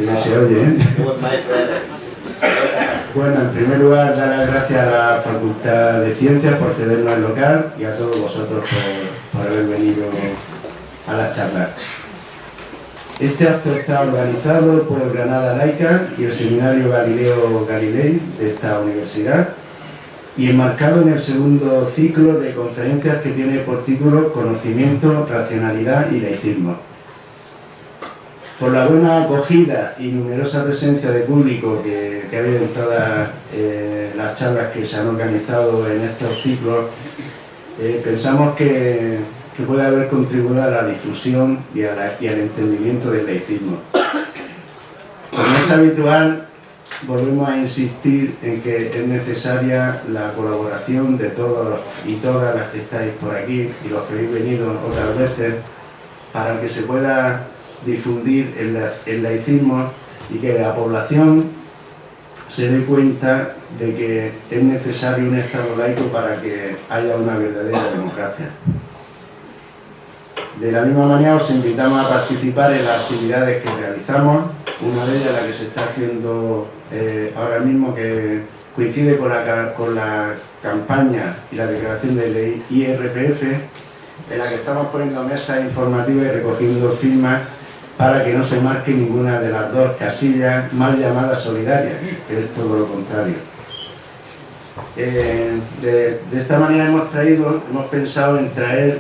Ya se oye, ¿eh? Bueno, en primer lugar, dar las gracias a la Facultad de Ciencias por cedernos el local y a todos vosotros por haber venido a la charla. Este acto está organizado por Granada Laica y el Seminario Galileo Galilei de esta universidad y enmarcado en el segundo ciclo de conferencias que tiene por título Conocimiento, Racionalidad y Laicismo. Por la buena acogida y numerosa presencia de público que ha habido en todas las charlas que se han organizado en estos ciclos, pensamos que puede haber contribuido a la difusión y al entendimiento del laicismo. Como es habitual, volvemos a insistir en que es necesaria la colaboración de todos y todas las que estáis por aquí y los que habéis venido otras veces para que se pueda difundir el laicismo y que la población se dé cuenta de que es necesario un Estado laico para que haya una verdadera democracia. De la misma manera os invitamos a participar en las actividades que realizamos, una de ellas la que se está haciendo ahora mismo, que coincide con la campaña y la declaración del IRPF, en la que estamos poniendo mesas informativas y recogiendo firmas para que no se marque ninguna de las dos casillas mal llamadas solidarias, que es todo lo contrario. De esta manera hemos pensado en traer,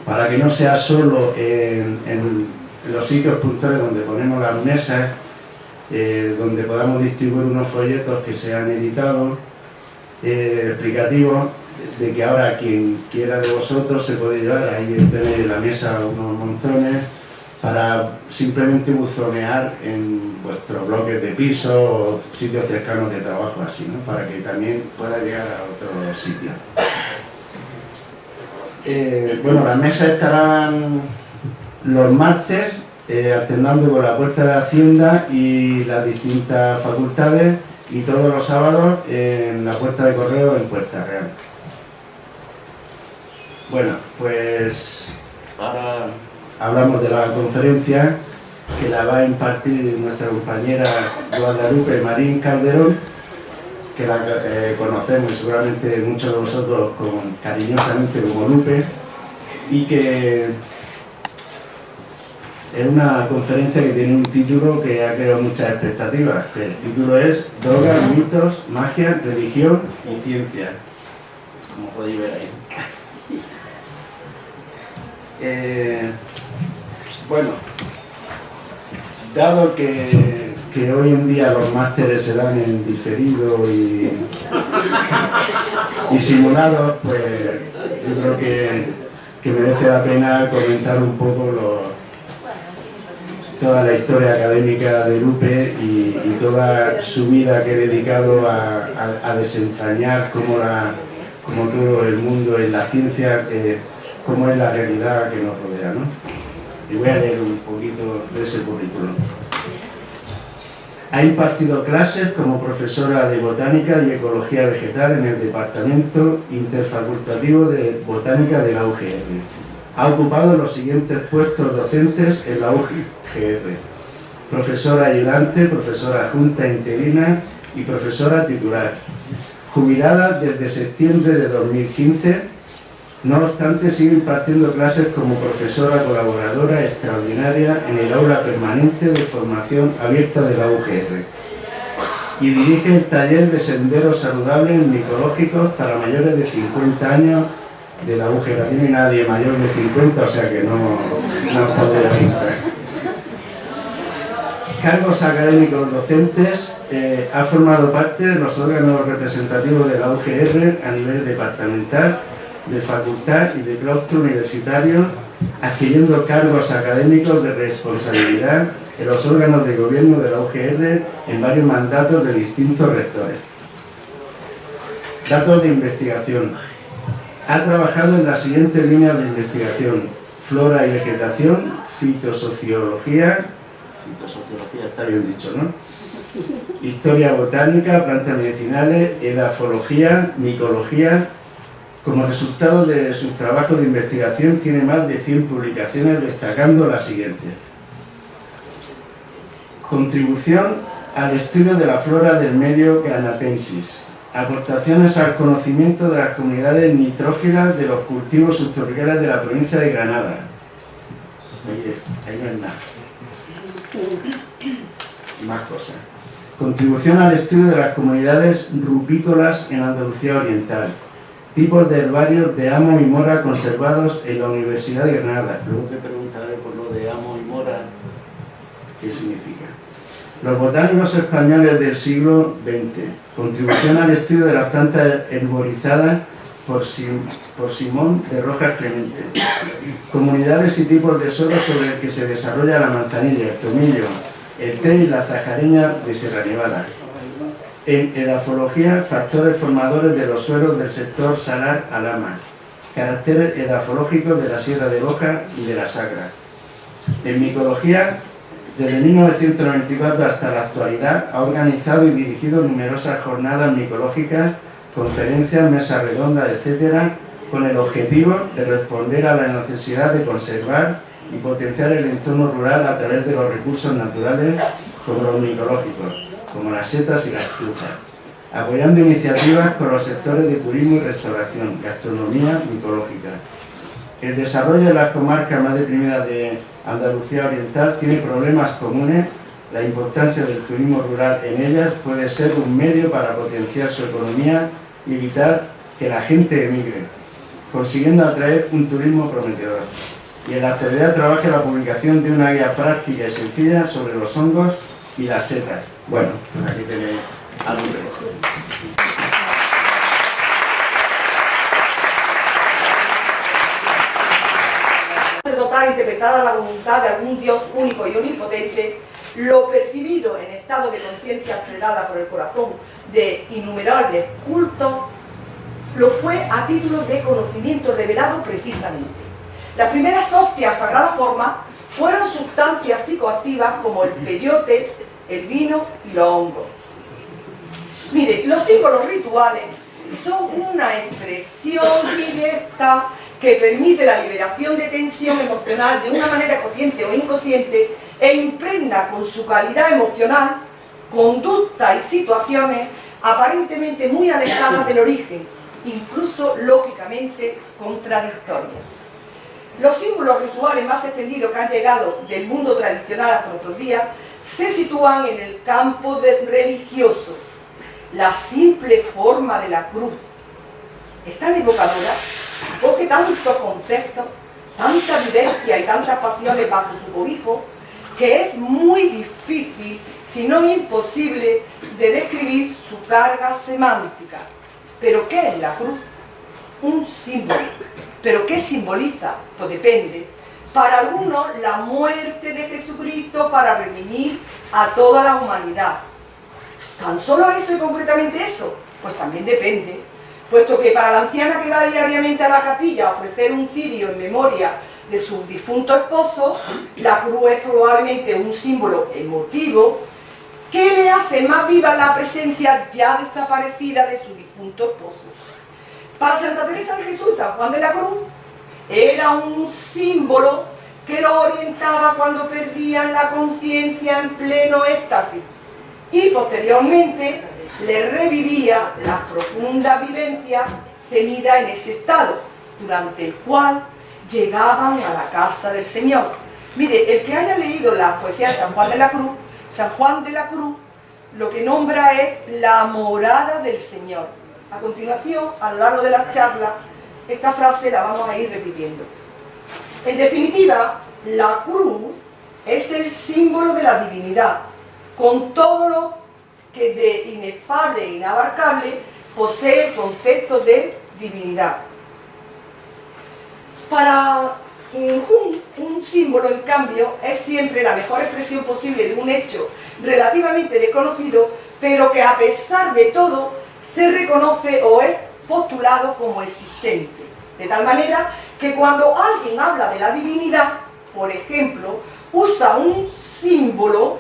para que no sea solo en los sitios puntuales donde ponemos las mesas, donde podamos distribuir unos folletos que se han editado, explicativos, de que ahora quien quiera de vosotros se puede llevar, ahí tenéis en la mesa unos montones, para simplemente buzonear en vuestros bloques de piso o sitios cercanos de trabajo, así, ¿no? Para que también pueda llegar a otros sitios. Bueno, las mesas estarán los martes, alternando con la Puerta de Hacienda y las distintas facultades, y todos los sábados en la Puerta de Correo en Puerta Real. Bueno, pues ahora hablamos de la conferencia que la va a impartir nuestra compañera Guadalupe Marín Calderón, que la conocemos seguramente muchos de vosotros cariñosamente como Lupe, y que es una conferencia que tiene un título que ha creado muchas expectativas, que el título es Drogas, mitos, magia, religión y ciencia, como podéis ver ahí. Bueno, dado que hoy en día los másteres se dan en diferido y simulados, pues yo creo que merece la pena comentar un poco toda la historia académica de Lupe y toda su vida que he dedicado a desentrañar como todo el mundo en la ciencia, cómo es la realidad que nos rodea, ¿no? Y voy a leer un poquito de ese currículum. Ha impartido clases como profesora de Botánica y Ecología Vegetal en el Departamento Interfacultativo de Botánica de la UGR. Ha ocupado los siguientes puestos docentes en la UGR: profesora ayudante, profesora adjunta interina y profesora titular. Jubilada desde septiembre de 2015, no obstante sigue impartiendo clases como profesora colaboradora extraordinaria en el aula permanente de formación abierta de la UGR y dirige el taller de senderos saludables micológicos para mayores de 50 años de la UGR. Aquí no hay nadie mayor de 50, o sea que no podría pintar. Cargos académicos docentes. Ha formado parte de los órganos representativos de la UGR a nivel departamental, de facultad y de claustro universitario, adquiriendo cargos académicos de responsabilidad en los órganos de gobierno de la UGR en varios mandatos de distintos rectores. Datos de investigación. Ha trabajado en las siguientes líneas de investigación: flora y vegetación, fitosociología está bien dicho, ¿no? Historia botánica, plantas medicinales, edafología, micología, Como resultado de sus trabajos de investigación tiene más de 100 publicaciones, destacando las siguientes. Contribución al estudio de la flora del medio granatensis. Aportaciones al conocimiento de las comunidades nitrófilas de los cultivos subtropicales de la provincia de Granada. Oye, ahí no es nada. Más cosas. Contribución al estudio de las comunidades rupícolas en Andalucía Oriental. Tipos de herbarios de Amo y Mora conservados en la Universidad de Granada. Luego te preguntaré por lo de Amo y Mora, ¿qué significa? Los botánicos españoles del siglo XX. Contribución al estudio de las plantas herborizadas por Simón de Rojas Clemente. Comunidades y tipos de suelo sobre el que se desarrolla la manzanilla, el tomillo, el té y la zajareña de Sierra Nevada. En edafología, factores formadores de los suelos del sector Salar-Alhama. Caracteres edafológicos de la Sierra de Loja y de la Sagra. En micología, desde 1994 hasta la actualidad, ha organizado y dirigido numerosas jornadas micológicas, conferencias, mesas redondas, etc., con el objetivo de responder a la necesidad de conservar y potenciar el entorno rural a través de los recursos naturales como los micológicos, como las setas y las trufas, apoyando iniciativas con los sectores de turismo y restauración, gastronomía micológica. El desarrollo de las comarcas más deprimidas de Andalucía Oriental tiene problemas comunes. La importancia del turismo rural en ellas puede ser un medio para potenciar su economía y evitar que la gente emigre, consiguiendo atraer un turismo prometedor. Y en la actualidad trabaja la publicación de una guía práctica y sencilla sobre los hongos y las setas. Bueno, pues aquí tenéis algún recogido. Interpretada la voluntad de algún Dios único y omnipotente, lo percibido en estado de conciencia acelerada por el corazón de innumerables cultos, lo fue a título de conocimiento revelado precisamente. Las primeras hostias o sagradas formas fueron sustancias psicoactivas como el peyote, el vino y los hongos. Mire, los símbolos rituales son una expresión directa que permite la liberación de tensión emocional de una manera consciente o inconsciente e impregna con su calidad emocional conductas y situaciones aparentemente muy alejadas del origen, incluso lógicamente contradictorias. Los símbolos rituales más extendidos que han llegado del mundo tradicional hasta nuestros días se sitúan en el campo del religioso. La simple forma de la cruz es tan evocadora, acoge tantos conceptos, tanta vivencia y tantas pasiones bajo su cobijo, que es muy difícil, si no imposible, de describir su carga semántica. ¿Pero qué es la cruz? Un símbolo. ¿Pero qué simboliza? Pues depende. Para algunos, la muerte de Jesucristo para redimir a toda la humanidad. ¿Tan solo eso y concretamente eso? Pues también depende. Puesto que para la anciana que va diariamente a la capilla a ofrecer un cirio en memoria de su difunto esposo, la cruz es probablemente un símbolo emotivo que le hace más viva la presencia ya desaparecida de su difunto esposo. Para Santa Teresa de Jesús, San Juan de la Cruz, era un símbolo que lo orientaba cuando perdían la conciencia en pleno éxtasis y posteriormente le revivía la profunda vivencia tenida en ese estado, durante el cual llegaban a la casa del Señor. Mire, el que haya leído la poesía de San Juan de la Cruz lo que nombra es la morada del Señor. A continuación, a lo largo de las charlas, esta frase la vamos a ir repitiendo. En definitiva, la cruz es el símbolo de la divinidad, con todo lo que de inefable e inabarcable posee el concepto de divinidad. Para un símbolo, en cambio, es siempre la mejor expresión posible de un hecho relativamente desconocido, pero que a pesar de todo se reconoce o es postulado como existente. De tal manera que cuando alguien habla de la divinidad, por ejemplo, usa un símbolo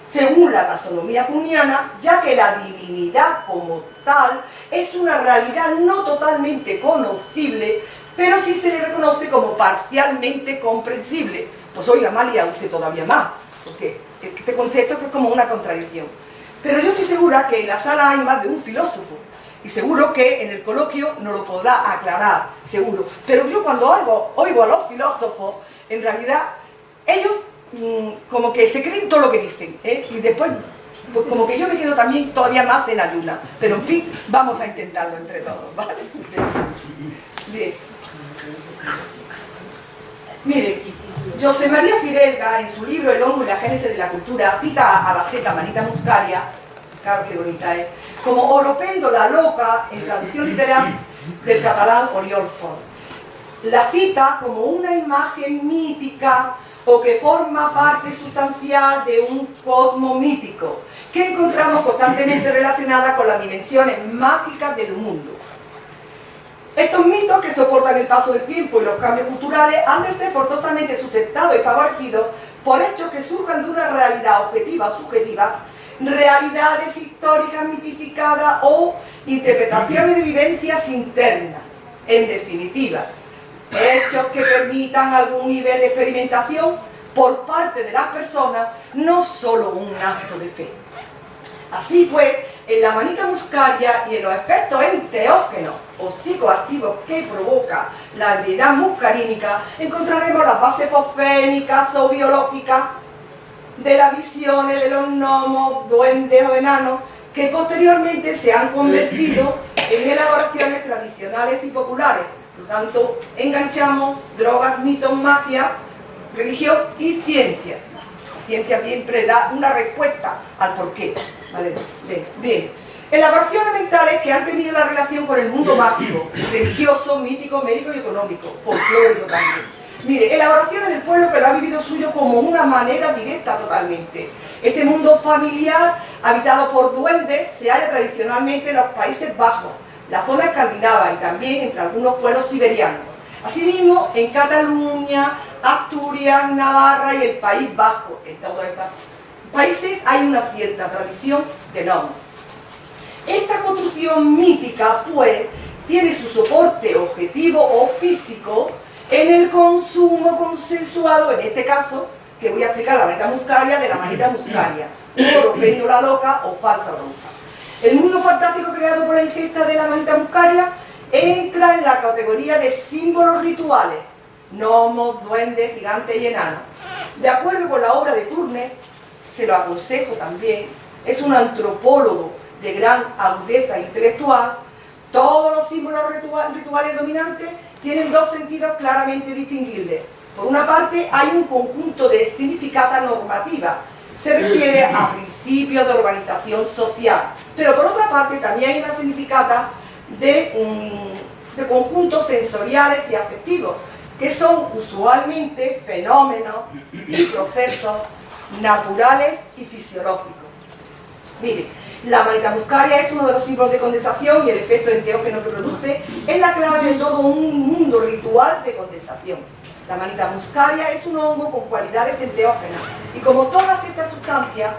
según la taxonomía junguiana, ya que la divinidad como tal es una realidad no totalmente conocible, pero sí se le reconoce como parcialmente comprensible. Pues oiga, Amalia, usted todavía más, porque este concepto es como una contradicción. Pero yo estoy segura que en la sala hay más de un filósofo, y seguro que en el coloquio nos lo podrá aclarar, seguro. Pero yo cuando oigo a los filósofos, en realidad, ellos como que se creen todo lo que dicen, ¿eh? Y después, pues como que yo me quedo también todavía más en la luna. Pero en fin, vamos a intentarlo entre todos, ¿vale? Bien. Mire, José María Fidelga, en su libro El hongo y la génesis de la cultura, cita a la seta Manita Muscaria, claro que bonita es, como Oropéndola loca, en traducción literal del catalán Oriol Font. La cita como una imagen mítica o que forma parte sustancial de un cosmos mítico, que encontramos constantemente relacionada con las dimensiones mágicas del mundo. Estos mitos, que soportan el paso del tiempo y los cambios culturales, han de ser forzosamente sustentados y favorecidos por hechos que surjan de una realidad objetiva o subjetiva, realidades históricas mitificadas o interpretaciones de vivencias internas. En definitiva, hechos que permitan algún nivel de experimentación por parte de las personas, no solo un acto de fe. Así pues, en la Manita Muscaria y en los efectos enteógenos o psicoactivos que provoca la habilidad muscarínica, encontraremos las bases fosfénicas o biológicas de las visiones de los gnomos, duendes o enanos, que posteriormente se han convertido en elaboraciones tradicionales y populares. Por lo tanto, enganchamos drogas, mitos, magia, religión y ciencia. La ciencia siempre da una respuesta al porqué. ¿Vale? Bien. Elaboraciones mentales que han tenido la relación con el mundo mágico, religioso, mítico, médico y económico, folclórico también. Mire, elaboraciones del pueblo que lo ha vivido suyo como una manera directa totalmente. Este mundo familiar, habitado por duendes, se halla tradicionalmente en los Países Bajos, la zona escandinava y también entre algunos pueblos siberianos. Asimismo, en Cataluña, Asturias, Navarra y el País Vasco, en todos estos países hay una cierta tradición de gnomos. Esta construcción mítica, pues, tiene su soporte objetivo o físico en el consumo consensuado, en este caso, que voy a explicar la Manita Muscaria de la Manita Muscaria, Oropéndola loca o falsa bronca. El mundo fantástico creado por la ingesta de la Manita Muscaria entra en la categoría de símbolos rituales, gnomos, duendes, gigantes y enanos. De acuerdo con la obra de Turner, se lo aconsejo también, es un antropólogo de gran agudeza intelectual, todos los símbolos rituales dominantes tienen dos sentidos claramente distinguibles. Por una parte, hay un conjunto de significata normativa, se refiere a principios de organización social, pero por otra parte también hay una significata de conjuntos sensoriales y afectivos, que son usualmente fenómenos y procesos naturales y fisiológicos. Mire, la Manita Muscaria es uno de los símbolos de condensación y el efecto enteógeno que produce es la clave de todo un mundo ritual de condensación. La Manita Muscaria es un hongo con cualidades enteógenas y, como todas estas sustancias,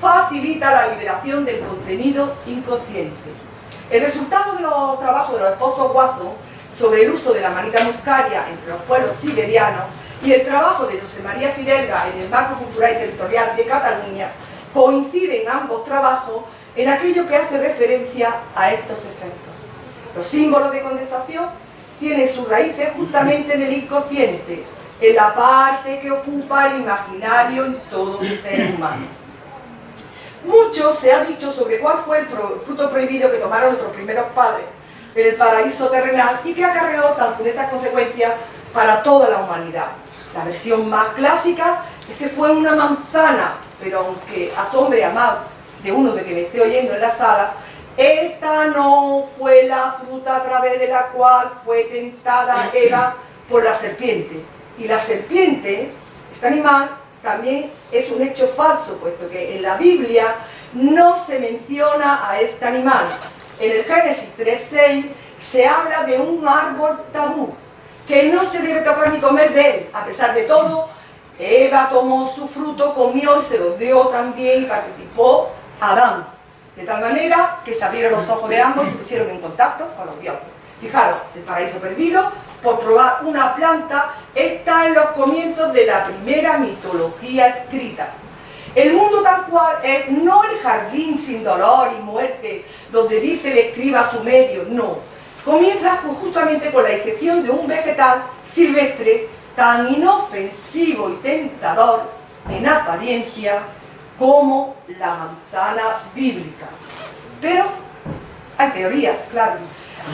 facilita la liberación del contenido inconsciente. El resultado de los trabajos de los esposos Watson sobre el uso de la Manita Muscaria entre los pueblos siberianos y el trabajo de José María Fidelga en el marco cultural y territorial de Cataluña coinciden ambos trabajos en aquello que hace referencia a estos efectos. Los símbolos de condensación tienen sus raíces justamente en el inconsciente, en la parte que ocupa el imaginario en todo el ser humano. Mucho se ha dicho sobre cuál fue el fruto prohibido que tomaron nuestros primeros padres en el paraíso terrenal y que acarreó tan funestas consecuencias para toda la humanidad. La versión más clásica es que fue una manzana, pero aunque asombre a más de uno de que me esté oyendo en la sala, esta no fue la fruta a través de la cual fue tentada Eva por la serpiente. Y la serpiente, este animal, también es un hecho falso, puesto que en la Biblia no se menciona a este animal. En el Génesis 3:6 se habla de un árbol tabú, que no se debe tocar ni comer de él. A pesar de todo, Eva tomó su fruto, comió y se lo dio también y participó Adán. De tal manera que se abrieron los ojos de ambos y se pusieron en contacto con los dioses. Fijaros, el paraíso perdido, por probar una planta, está en los comienzos de la primera mitología escrita. El mundo tal cual es no el jardín sin dolor y muerte, donde dice el escriba sumerio, no. Comienza justamente con la ingestión de un vegetal silvestre tan inofensivo y tentador en apariencia como la manzana bíblica. Pero hay teoría, claro.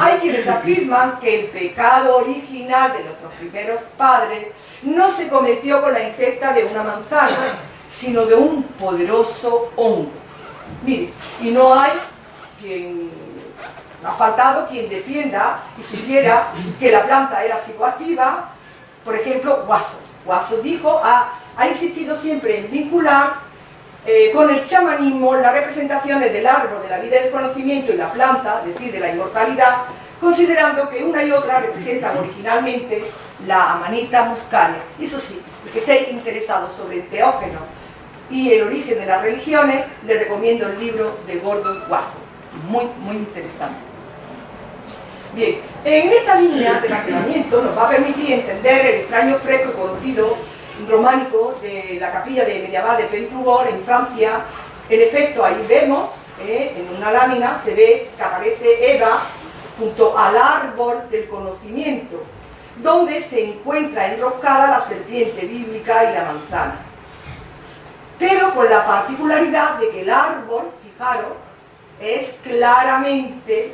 Hay quienes afirman que el pecado original de nuestros primeros padres no se cometió con la ingesta de una manzana, sino de un poderoso hongo. Mire, y no hay quien, ha faltado quien defienda y sugiera que la planta era psicoactiva. Por ejemplo, Guaso. Guaso dijo, ha insistido siempre en vincular con el chamanismo las representaciones del árbol de la vida y del conocimiento y la planta, es decir, de la inmortalidad, considerando que una y otra representan originalmente la amanita muscaria. Eso sí, el que esté interesado sobre el teógeno y el origen de las religiones, le recomiendo el libro de Gordon Wasson, muy, muy interesante. Bien, en esta línea de razonamiento nos va a permitir entender el extraño fresco conocido románico de la capilla de Medieval de Périgord en Francia. En efecto, ahí vemos, en una lámina se ve que aparece Eva junto al árbol del conocimiento, donde se encuentra enroscada la serpiente bíblica y la manzana. Pero con la particularidad de que el árbol, fijaros, es claramente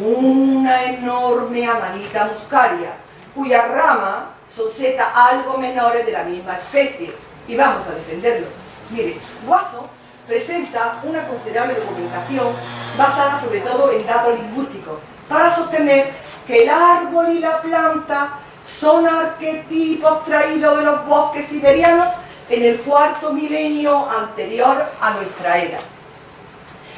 una enorme amanita muscaria, cuyas ramas son setas algo menores de la misma especie. Y vamos a defenderlo. Mire, Guaso presenta una considerable documentación basada sobre todo en datos lingüísticos para sostener que el árbol y la planta son arquetipos traídos de los bosques siberianos en el cuarto milenio anterior a nuestra era.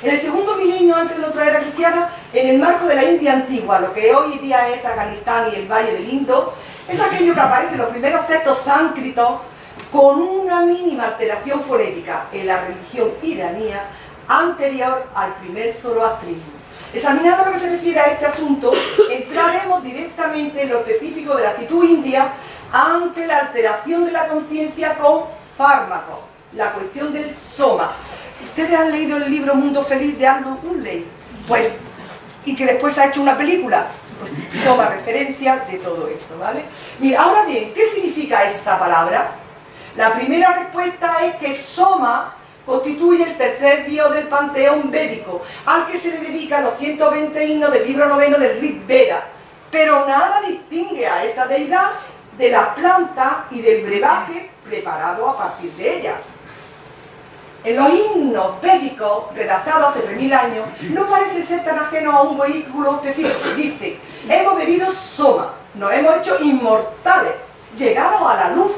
En el segundo milenio antes de nuestra era cristiana, en el marco de la India antigua, lo que hoy día es Afganistán y el Valle del Indo, es aquello que aparece en los primeros textos sánscritos con una mínima alteración fonética en la religión iraní anterior al primer zoroastrismo. Examinando lo que se refiere a este asunto, entraremos directamente en lo específico de la actitud india ante la alteración de la conciencia con fármacos, la cuestión del soma. ¿Ustedes han leído el libro Mundo Feliz de Aldous Huxley? Pues, y que después ha hecho una película, pues toma referencia de todo esto, ¿vale? Mira, ahora bien, ¿qué significa esta palabra? La primera respuesta es que soma constituye el tercer dios del panteón védico, al que se le dedican los 120 himnos del libro noveno del Rig Veda, pero nada distingue a esa deidad de la planta y del brebaje preparado a partir de ella. En los himnos védicos, redactados hace 3000 años, no parece ser tan ajeno a un vehículo específico. Dice, hemos bebido soma, nos hemos hecho inmortales, llegados a la luz,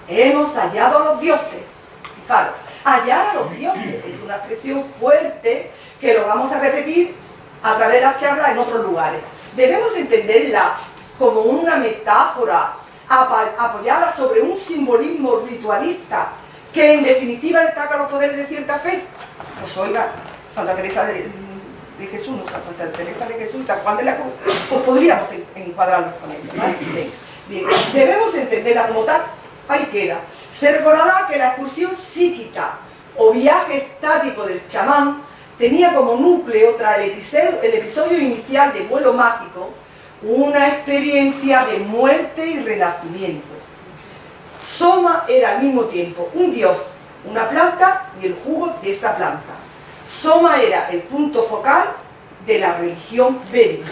hemos hallado a los dioses. Claro, hallar a los dioses es una expresión fuerte que lo vamos a repetir a través de las charlas en otros lugares. Debemos entenderla como una metáfora apoyada sobre un simbolismo ritualista que en definitiva destaca los poderes de cierta fe. Pues oiga, Santa Teresa de Jesús, no, Santa Teresa de Jesús, San Juan de la Cruz, pues podríamos encuadrarnos con ella, ¿vale? Bien, debemos entenderla como tal. Ahí queda. Se recordará que la excursión psíquica o viaje estático del chamán tenía como núcleo, tras el episodio inicial de vuelo mágico, una experiencia de muerte y renacimiento. Soma era al mismo tiempo un dios, una planta y el jugo de esta planta. Soma era el punto focal de la religión védica.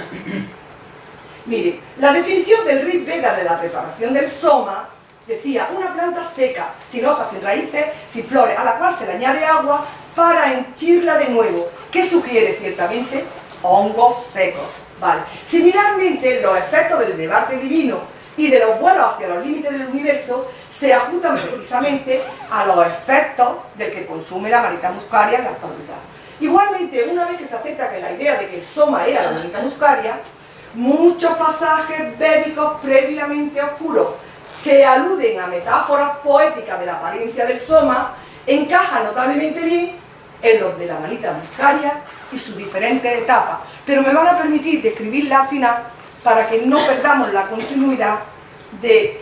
Mire, la definición del Rig Veda de la preparación del soma decía una planta seca, sin hojas, sin raíces, sin flores, a la cual se le añade agua para henchirla de nuevo. ¿Qué sugiere ciertamente? Hongos secos. Vale. Similarmente, los efectos del debate divino y de los vuelos hacia los límites del universo se ajustan precisamente a los efectos del que consume la manita muscaria en la actualidad. Igualmente, una vez que se acepta que la idea de que el soma era la manita muscaria, muchos pasajes védicos previamente oscuros que aluden a metáforas poéticas de la apariencia del soma, encajan notablemente bien en los de la manita muscaria y sus diferentes etapas. Pero me van a permitir describirla al final para que no perdamos la continuidad de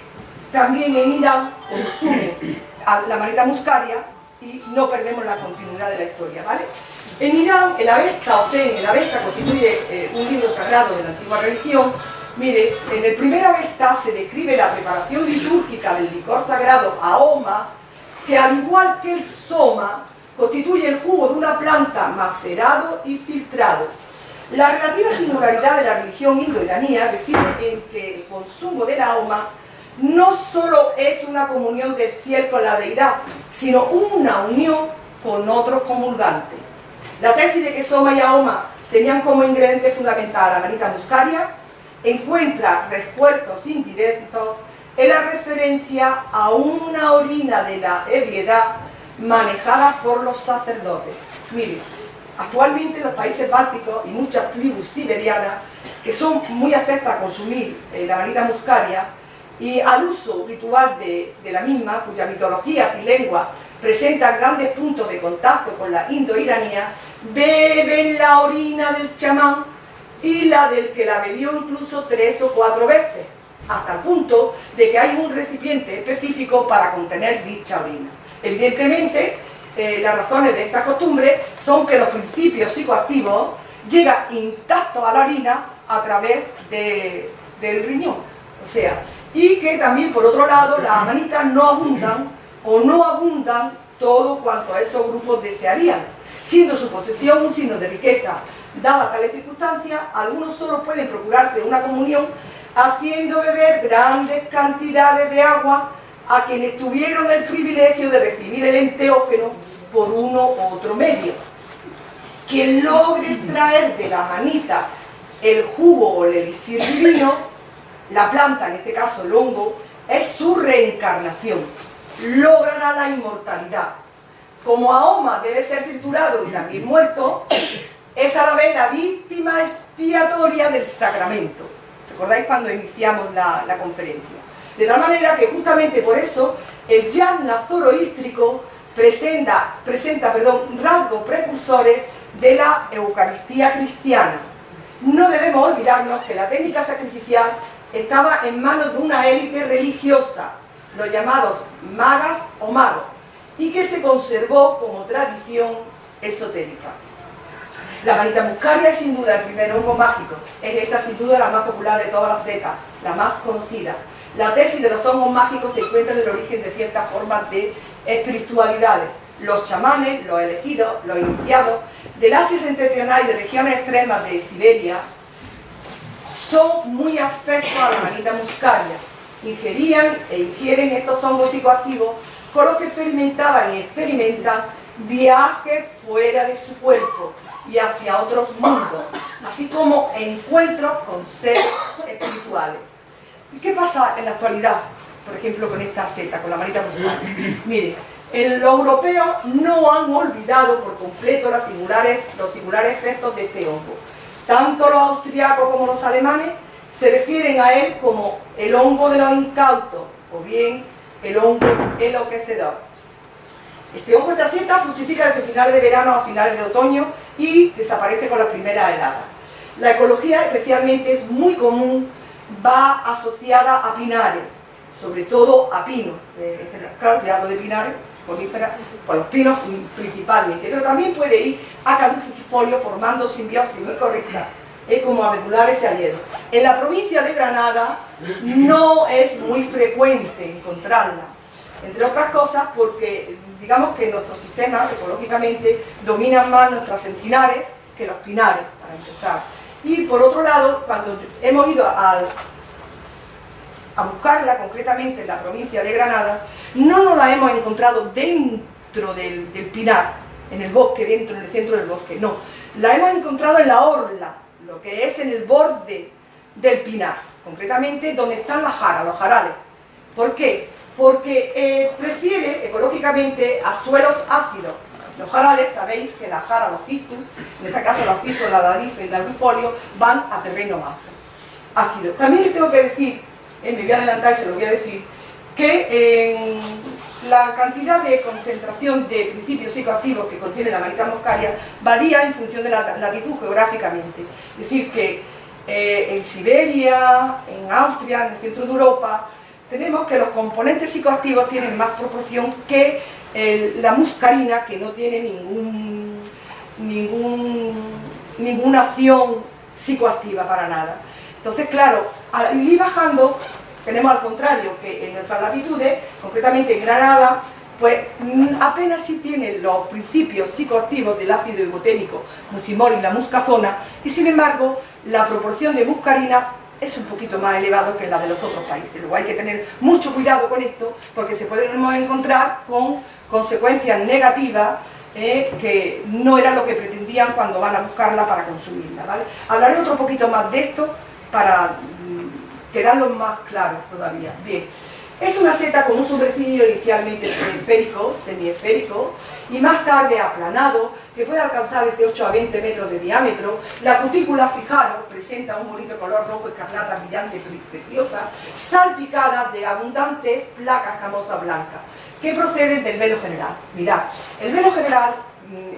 también en Irán consumen a la manita muscaria y no perdemos la continuidad de la historia, ¿vale? En Irán, el Avesta o Zen, el Avesta constituye un libro sagrado de la antigua religión. Mire, en el primer Avesta se describe la preparación litúrgica del licor sagrado Ahoma, que al igual que el soma, constituye el jugo de una planta macerado y filtrado. La relativa singularidad de la religión indo-iranía reside en que el consumo del Ahoma no solo es una comunión del fiel con la deidad, sino una unión con otros comulgantes. La tesis de que soma y Ahoma tenían como ingrediente fundamental la manita muscaria encuentra refuerzos indirectos en la referencia a una orina de la ebriedad manejada por los sacerdotes. Mire, actualmente los países bálticos y muchas tribus siberianas que son muy afectas a consumir la manita muscaria y al uso ritual de la misma, cuyas mitologías y lenguas presentan grandes puntos de contacto con la indo-iranía, beben la orina del chamán y la del que la bebió incluso 3 o 4 veces, hasta el punto de que hay un recipiente específico para contener dicha orina. Evidentemente, las razones de esta costumbre son que los principios psicoactivos llegan intactos a la orina a través del riñón, o sea, y que también por otro lado las manitas no abundan todo cuanto a esos grupos desearían, siendo su posesión un signo de riqueza. Dadas tales circunstancias, algunos solo pueden procurarse una comunión haciendo beber grandes cantidades de agua a quienes tuvieron el privilegio de recibir el enteógeno por uno u otro medio. Quien logre extraer de la manita el jugo o el elixir divino, la planta, en este caso el hongo, es su reencarnación, logrará la inmortalidad. Como Ahoma debe ser triturado y también muerto, es a la vez la víctima expiatoria del sacramento. ¿Recordáis cuando iniciamos la conferencia? De tal manera que justamente por eso el yajna zoroístrico presenta rasgos precursores de la Eucaristía cristiana. No debemos olvidarnos que la técnica sacrificial estaba en manos de una élite religiosa, los llamados magas o magos, y que se conservó como tradición esotérica. La manita muscaria es sin duda el primer hongo mágico, es esta sin duda la más popular de todas las setas, la más conocida. La tesis de los hongos mágicos se encuentra en el origen de ciertas formas de espiritualidades. Los chamanes, los elegidos, los iniciados, del Asia septentrional y de regiones extremas de Siberia, son muy afectos a la manita muscaria. Ingerían e ingieren estos hongos psicoactivos, con los que experimentaban y experimentan viajes fuera de su cuerpo y hacia otros mundos, así como encuentros con seres espirituales. ¿Y qué pasa en la actualidad, por ejemplo, con esta seta, con la manita muscaria? Mire, los europeos no han olvidado por completo los singulares efectos de este hongo. Tanto los austriacos como los alemanes se refieren a él como el hongo de los incautos, o bien el hongo enloquecedor. Este hongo, esta seta, fructifica desde finales de verano a finales de otoño y desaparece con las primeras heladas. La ecología especialmente es muy común, va asociada a pinares, sobre todo a pinos. Claro, si hablo de pinares, coníferas, pues los pinos principalmente, pero también puede ir a caducifolio formando simbiosis muy correcta, como abedulares y aliedos. En la provincia de Granada no es muy frecuente encontrarla, entre otras cosas porque digamos que nuestros sistemas ecológicamente dominan más nuestras encinares que los pinares, para empezar. Y por otro lado, cuando hemos ido a buscarla concretamente en la provincia de Granada, no nos la hemos encontrado dentro del pinar, en el bosque, en el centro del bosque, no. La hemos encontrado en la orla, lo que es en el borde del pinar, concretamente donde están las jaras, los jarales. ¿Por qué? Porque prefiere ecológicamente a suelos ácidos. Los jarales, sabéis que la jara, los cistus, en este caso los cistus, la larife y el laurifolio, van a terreno ácido. También les tengo que decir, me voy a adelantar y se lo voy a decir, que la cantidad de concentración de principios psicoactivos que contiene la Amanita muscaria varía en función de la latitud geográficamente. Es decir, que en Siberia, en Austria, en el centro de Europa, tenemos que los componentes psicoactivos tienen más proporción que la muscarina, que no tiene ninguna acción psicoactiva para nada. Entonces, claro, al ir bajando, tenemos al contrario que en nuestras latitudes, concretamente en Granada, pues apenas sí tienen los principios psicoactivos del ácido iboténico, mucimol y la muscazona, y sin embargo la proporción de muscarina es un poquito más elevado que la de los otros países. Luego hay que tener mucho cuidado con esto, porque se podemos encontrar con consecuencias negativas que no era lo que pretendían cuando van a buscarla para consumirla, ¿vale? Hablaré otro poquito más de esto para quedarlos más claros todavía. Bien, es una seta con un supercilio inicialmente semiesférico y más tarde aplanado, que puede alcanzar desde 8 a 20 metros de diámetro. La cutícula, fijaros, presenta un bonito color rojo escarlata brillante, preciosa, salpicada de abundantes placas camosas blancas, que proceden del velo general. Mirad, el velo general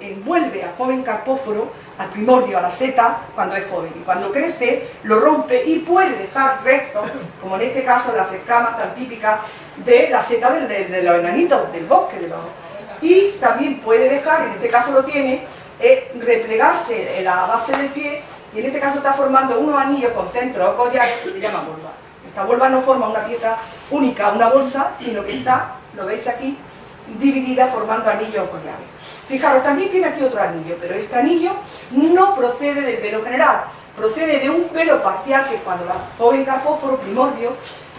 envuelve al joven carpóforo, al primordio, a la seta, cuando es joven, y cuando crece lo rompe y puede dejar restos, como en este caso las escamas tan típicas de la seta de los enanitos del bosque, y también puede dejar, en este caso lo tiene, replegarse en la base del pie, y en este caso está formando unos anillos con centros o collares que se llaman volva. Esta volva no forma una pieza única, una bolsa, sino que está, lo veis aquí, dividida formando anillos o collares. Fijaros, también tiene aquí otro anillo, pero este anillo no procede del velo general, procede de un velo parcial que cuando la joven carpóforo primordio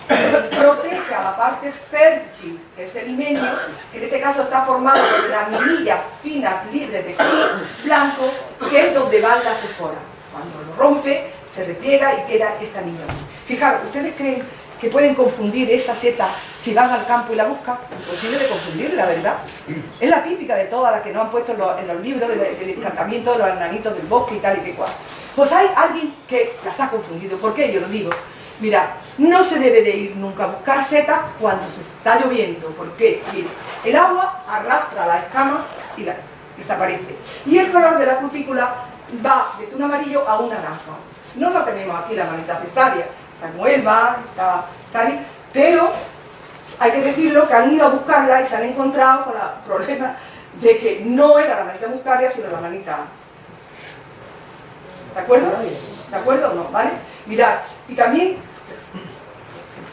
protege a la parte fértil, que es el himenio, que en este caso está formado por laminillas finas libres de color blanco, que es donde van las esporas. Cuando lo rompe, se repliega y queda este anillo. Fijaros, ¿ustedes creen que pueden confundir esa seta si van al campo y la buscan? Imposible de confundirla, ¿verdad? Es la típica de todas las que nos han puesto en los libros del encantamiento de los enanitos del bosque y tal y que cual. Pues hay alguien que las ha confundido. ¿Por qué? Yo lo digo. Mira, no se debe de ir nunca a buscar setas cuando se está lloviendo. ¿Por qué? Mira, el agua arrastra las escamas y desaparece. Y el color de la cutícula va desde un amarillo a un naranja. No lo tenemos aquí la Amanita cesárea. Está en Huelva, está Cádiz, pero hay que decirlo que han ido a buscarla y se han encontrado con el problema de que no era la Amanita muscaria, sino la Amanita. ¿De acuerdo? ¿De acuerdo o no? ¿Vale? Mirad, y también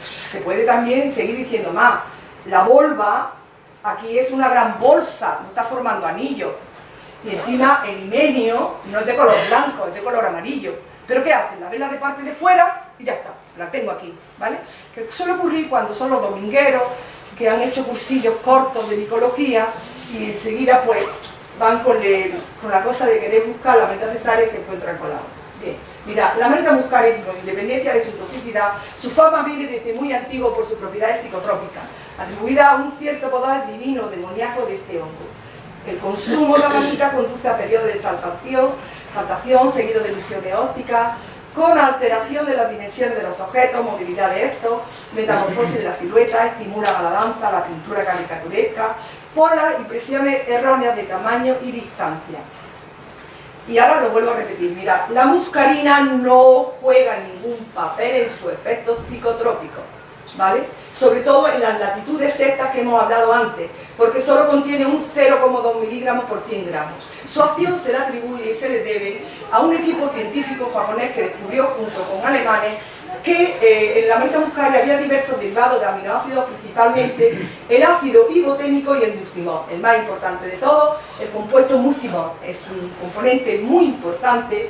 se puede también seguir diciendo más. La volva aquí es una gran bolsa, no está formando anillo. Y encima el himenio no es de color blanco, es de color amarillo. ¿Pero qué hacen? La vela de parte de fuera y ya está, la tengo aquí, ¿vale? Que suele ocurrir cuando son los domingueros que han hecho cursillos cortos de micología y enseguida pues van con la cosa de querer buscar la Amanita cesárea y se encuentran con la otra. Bien, mira, la Amanita muscaria, con independencia de su toxicidad, su fama viene desde muy antiguo por sus propiedades psicotrópicas, atribuida a un cierto poder divino demoníaco de este hongo. El consumo de amanita conduce a periodos de saltación seguido de ilusiones ópticas, con alteración de las dimensiones de los objetos, movilidad de estos, metamorfosis de la silueta, estimulan a la danza, a la pintura caricaturesca, por las impresiones erróneas de tamaño y distancia. Y ahora lo vuelvo a repetir, mira, la muscarina no juega ningún papel en su efecto psicotrópico, ¿vale? Sobre todo en las latitudes estas que hemos hablado antes, porque solo contiene un 0,2 miligramos por 100 gramos. Su acción se le atribuye y se le debe a un equipo científico japonés que descubrió junto con alemanes que en la Amanita muscaria había diversos derivados de aminoácidos, principalmente el ácido ibotémico y el mucimol. El más importante de todos, el compuesto mucimol, es un componente muy importante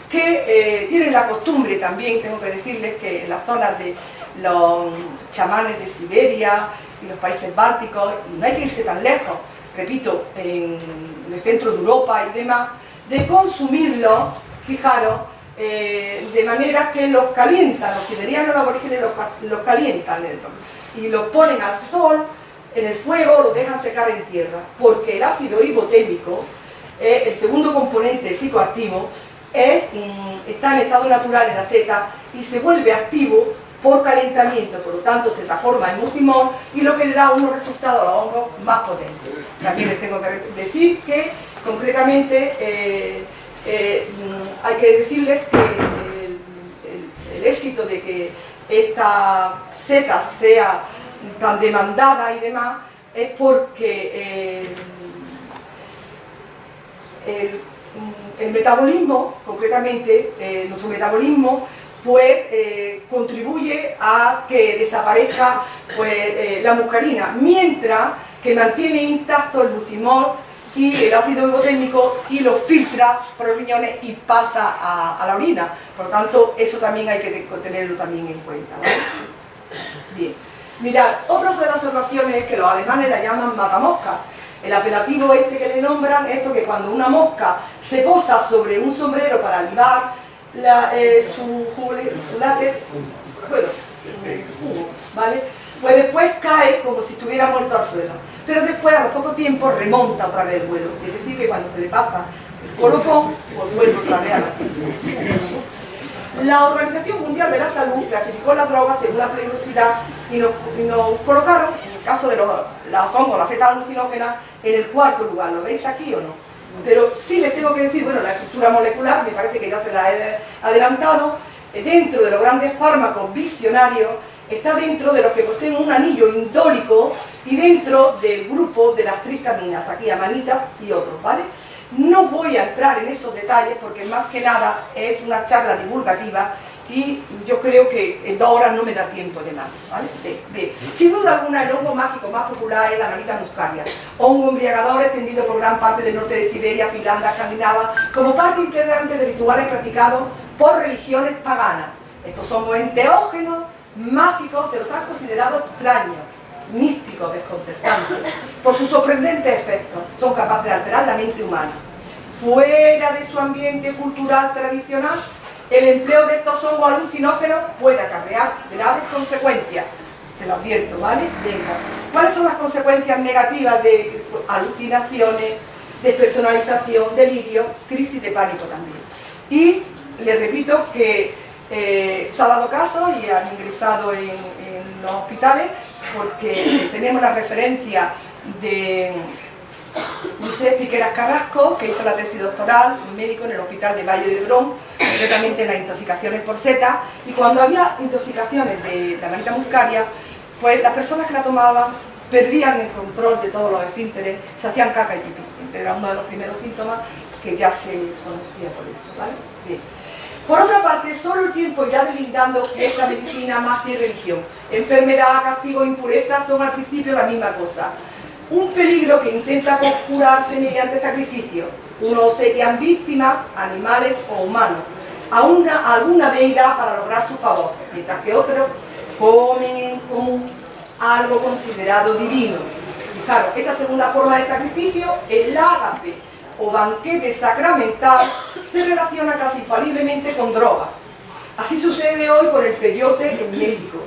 que tienen la costumbre también, tengo que decirles, que en las zonas de los chamanes de Siberia y los países bálticos, y no hay que irse tan lejos, repito, en el centro de Europa y demás, de consumirlo, fijaros, de manera que los calientan, los siberianos, los aborígenes los calientan y los ponen al sol, en el fuego, los dejan secar en tierra, porque el ácido ibotémico, el segundo componente psicoactivo, está en estado natural en la seta y se vuelve activo por calentamiento, por lo tanto se transforma en mucimol y lo que le da unos resultados a los hongos más potentes. También les tengo que decir que concretamente hay que decirles que el éxito de que esta seta sea tan demandada y demás es porque el metabolismo, concretamente nuestro metabolismo, pues contribuye a que desaparezca pues, la muscarina, mientras que mantiene intacto el mucimol y el ácido hipoténico y lo filtra por los riñones y pasa a la orina. Por lo tanto, eso también hay que tenerlo también en cuenta, ¿vale? Bien. Mirad, otras de las observaciones es que los alemanes la llaman matamosca. El apelativo este que le nombran es porque cuando una mosca se posa sobre un sombrero para libar su látex, bueno, ¿vale? Pues después cae como si estuviera muerto al suelo. Pero después, a poco tiempo, remonta otra vez el vuelo. Es decir, que cuando se le pasa el colofón, pues vuelve otra vez a la tierra. La Organización Mundial de la Salud clasificó las drogas según la peligrosidad y nos colocaron, en el caso de los hongos, la seta alucinógena, en el cuarto lugar. ¿Lo veis aquí o no? Pero sí les tengo que decir, bueno, la estructura molecular, me parece que ya se la he adelantado, dentro de los grandes fármacos visionarios, está dentro de los que poseen un anillo indólico y dentro del grupo de las tristaminas, aquí amanitas y otros, ¿vale? No voy a entrar en esos detalles porque más que nada es una charla divulgativa y yo creo que en 2 horas no me da tiempo de nada, ¿vale? Bien. Sin duda alguna, el hongo mágico más popular es la Amanita muscaria, hongo embriagador extendido por gran parte del norte de Siberia, Finlandia, Escandinava, como parte integrante de rituales practicados por religiones paganas. Estos hongos enteógenos, mágicos, se los han considerado extraños, místicos, desconcertantes, por sus sorprendentes efectos. Son capaces de alterar la mente humana. Fuera de su ambiente cultural tradicional, el empleo de estos hongos alucinógenos puede acarrear graves consecuencias. Se lo advierto, ¿vale? Venga. ¿Cuáles son las consecuencias negativas de alucinaciones, despersonalización, delirio, crisis de pánico también? Y les repito que se ha dado caso y han ingresado en los hospitales porque tenemos la referencia de Josep Piqueras Carrasco, que hizo la tesis doctoral, un médico en el hospital de Valle de Hebrón, concretamente en las intoxicaciones por seta, y cuando había intoxicaciones de la Amanita muscaria, pues las personas que la tomaban perdían el control de todos los esfínteres, se hacían caca y pipí. Era uno de los primeros síntomas que ya se conocía por eso, ¿vale? Bien. Por otra parte, solo el tiempo irá delindando esta medicina, magia y religión. Enfermedad, castigo e impureza son al principio la misma cosa. Un peligro que intenta conjurarse mediante sacrificio. Unos serían víctimas, animales o humanos, a alguna deidad para lograr su favor, mientras que otros comen en común algo considerado divino. Fijaros, esta segunda forma de sacrificio, el ágape o banquete sacramental, se relaciona casi infaliblemente con drogas. Así sucede hoy con el peyote en México,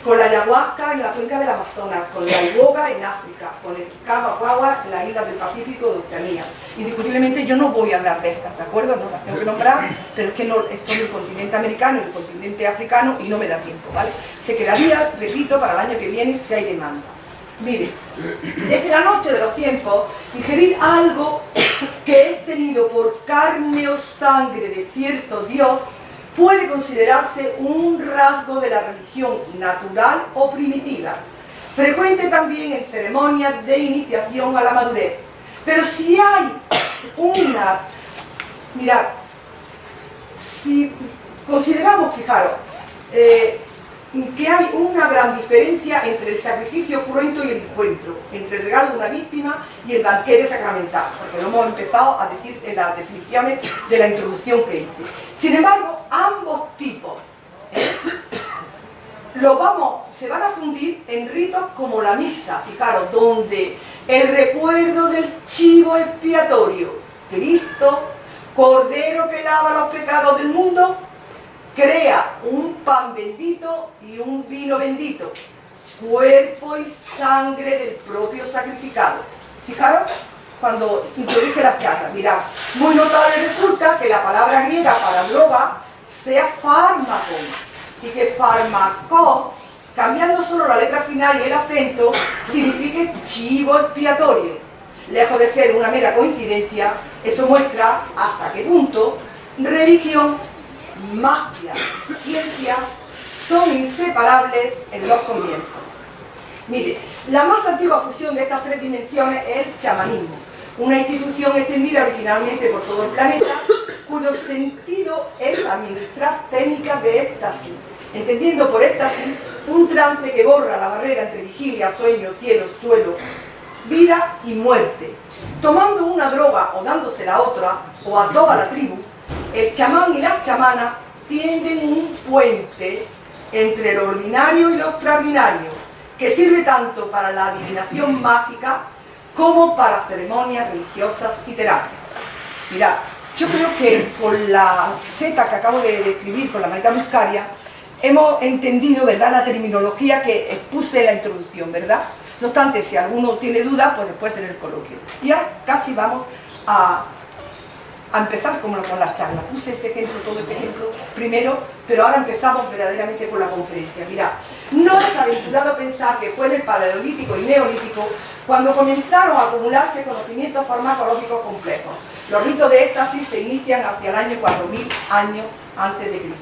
con la ayahuasca en la cuenca del Amazonas, con la iboga en África, con el caguaguagua en las islas del Pacífico de Oceanía. Indiscutiblemente yo no voy a hablar de estas, ¿de acuerdo? No las tengo que nombrar, pero es que no, esto es el continente americano y el continente africano y no me da tiempo, ¿vale? Se quedaría, repito, para el año que viene si hay demanda. Mire, desde la noche de los tiempos, ingerir algo que es tenido por carne o sangre de cierto Dios puede considerarse un rasgo de la religión natural o primitiva, frecuente también en ceremonias de iniciación a la madurez. Pero si hay una... Mirad, si consideramos, fijaros, que hay una gran diferencia entre el sacrificio cruento y el encuentro, entre el regalo de una víctima y el banquete sacramental, porque lo hemos empezado a decir en las definiciones de la introducción que hice. Sin embargo, ambos tipos se van a fundir en ritos como la misa, fijaros, donde el recuerdo del chivo expiatorio, Cristo, Cordero que lava los pecados del mundo, crea un pan bendito y un vino bendito, cuerpo y sangre del propio sacrificado. Fijaros, cuando introduje la charla, mirad, muy notable resulta que la palabra griega para droga sea fármaco, y que fármacos, cambiando solo la letra final y el acento, signifique chivo expiatorio. Lejos de ser una mera coincidencia, eso muestra hasta qué punto religión, magia y ciencia son inseparables en los comienzos. Mire, la más antigua fusión de estas tres dimensiones es el chamanismo, una institución extendida originalmente por todo el planeta, cuyo sentido es administrar técnicas de éxtasis, entendiendo por éxtasis un trance que borra la barrera entre vigilia, sueño, cielo, suelo, vida y muerte. Tomando una droga o dándosela a otra, o a toda la tribu, el chamán y las chamanas tienden un puente entre lo ordinario y lo extraordinario, que sirve tanto para la adivinación mágica como para ceremonias religiosas y terapias. Mirad, yo creo que con la seta que acabo de describir, con la manita muscaria, hemos entendido, ¿verdad?, la terminología que expuse en la introducción, ¿verdad? No obstante, si alguno tiene duda, pues después en el coloquio. Ya casi vamos a empezar como con las charlas. Puse este ejemplo, todo este ejemplo primero, pero ahora empezamos verdaderamente con la conferencia. Mirad, no es aventurado pensar que fue en el Paleolítico y Neolítico cuando comenzaron a acumularse conocimientos farmacológicos complejos. Los ritos de éxtasis se inician hacia el año 4000 años antes de Cristo.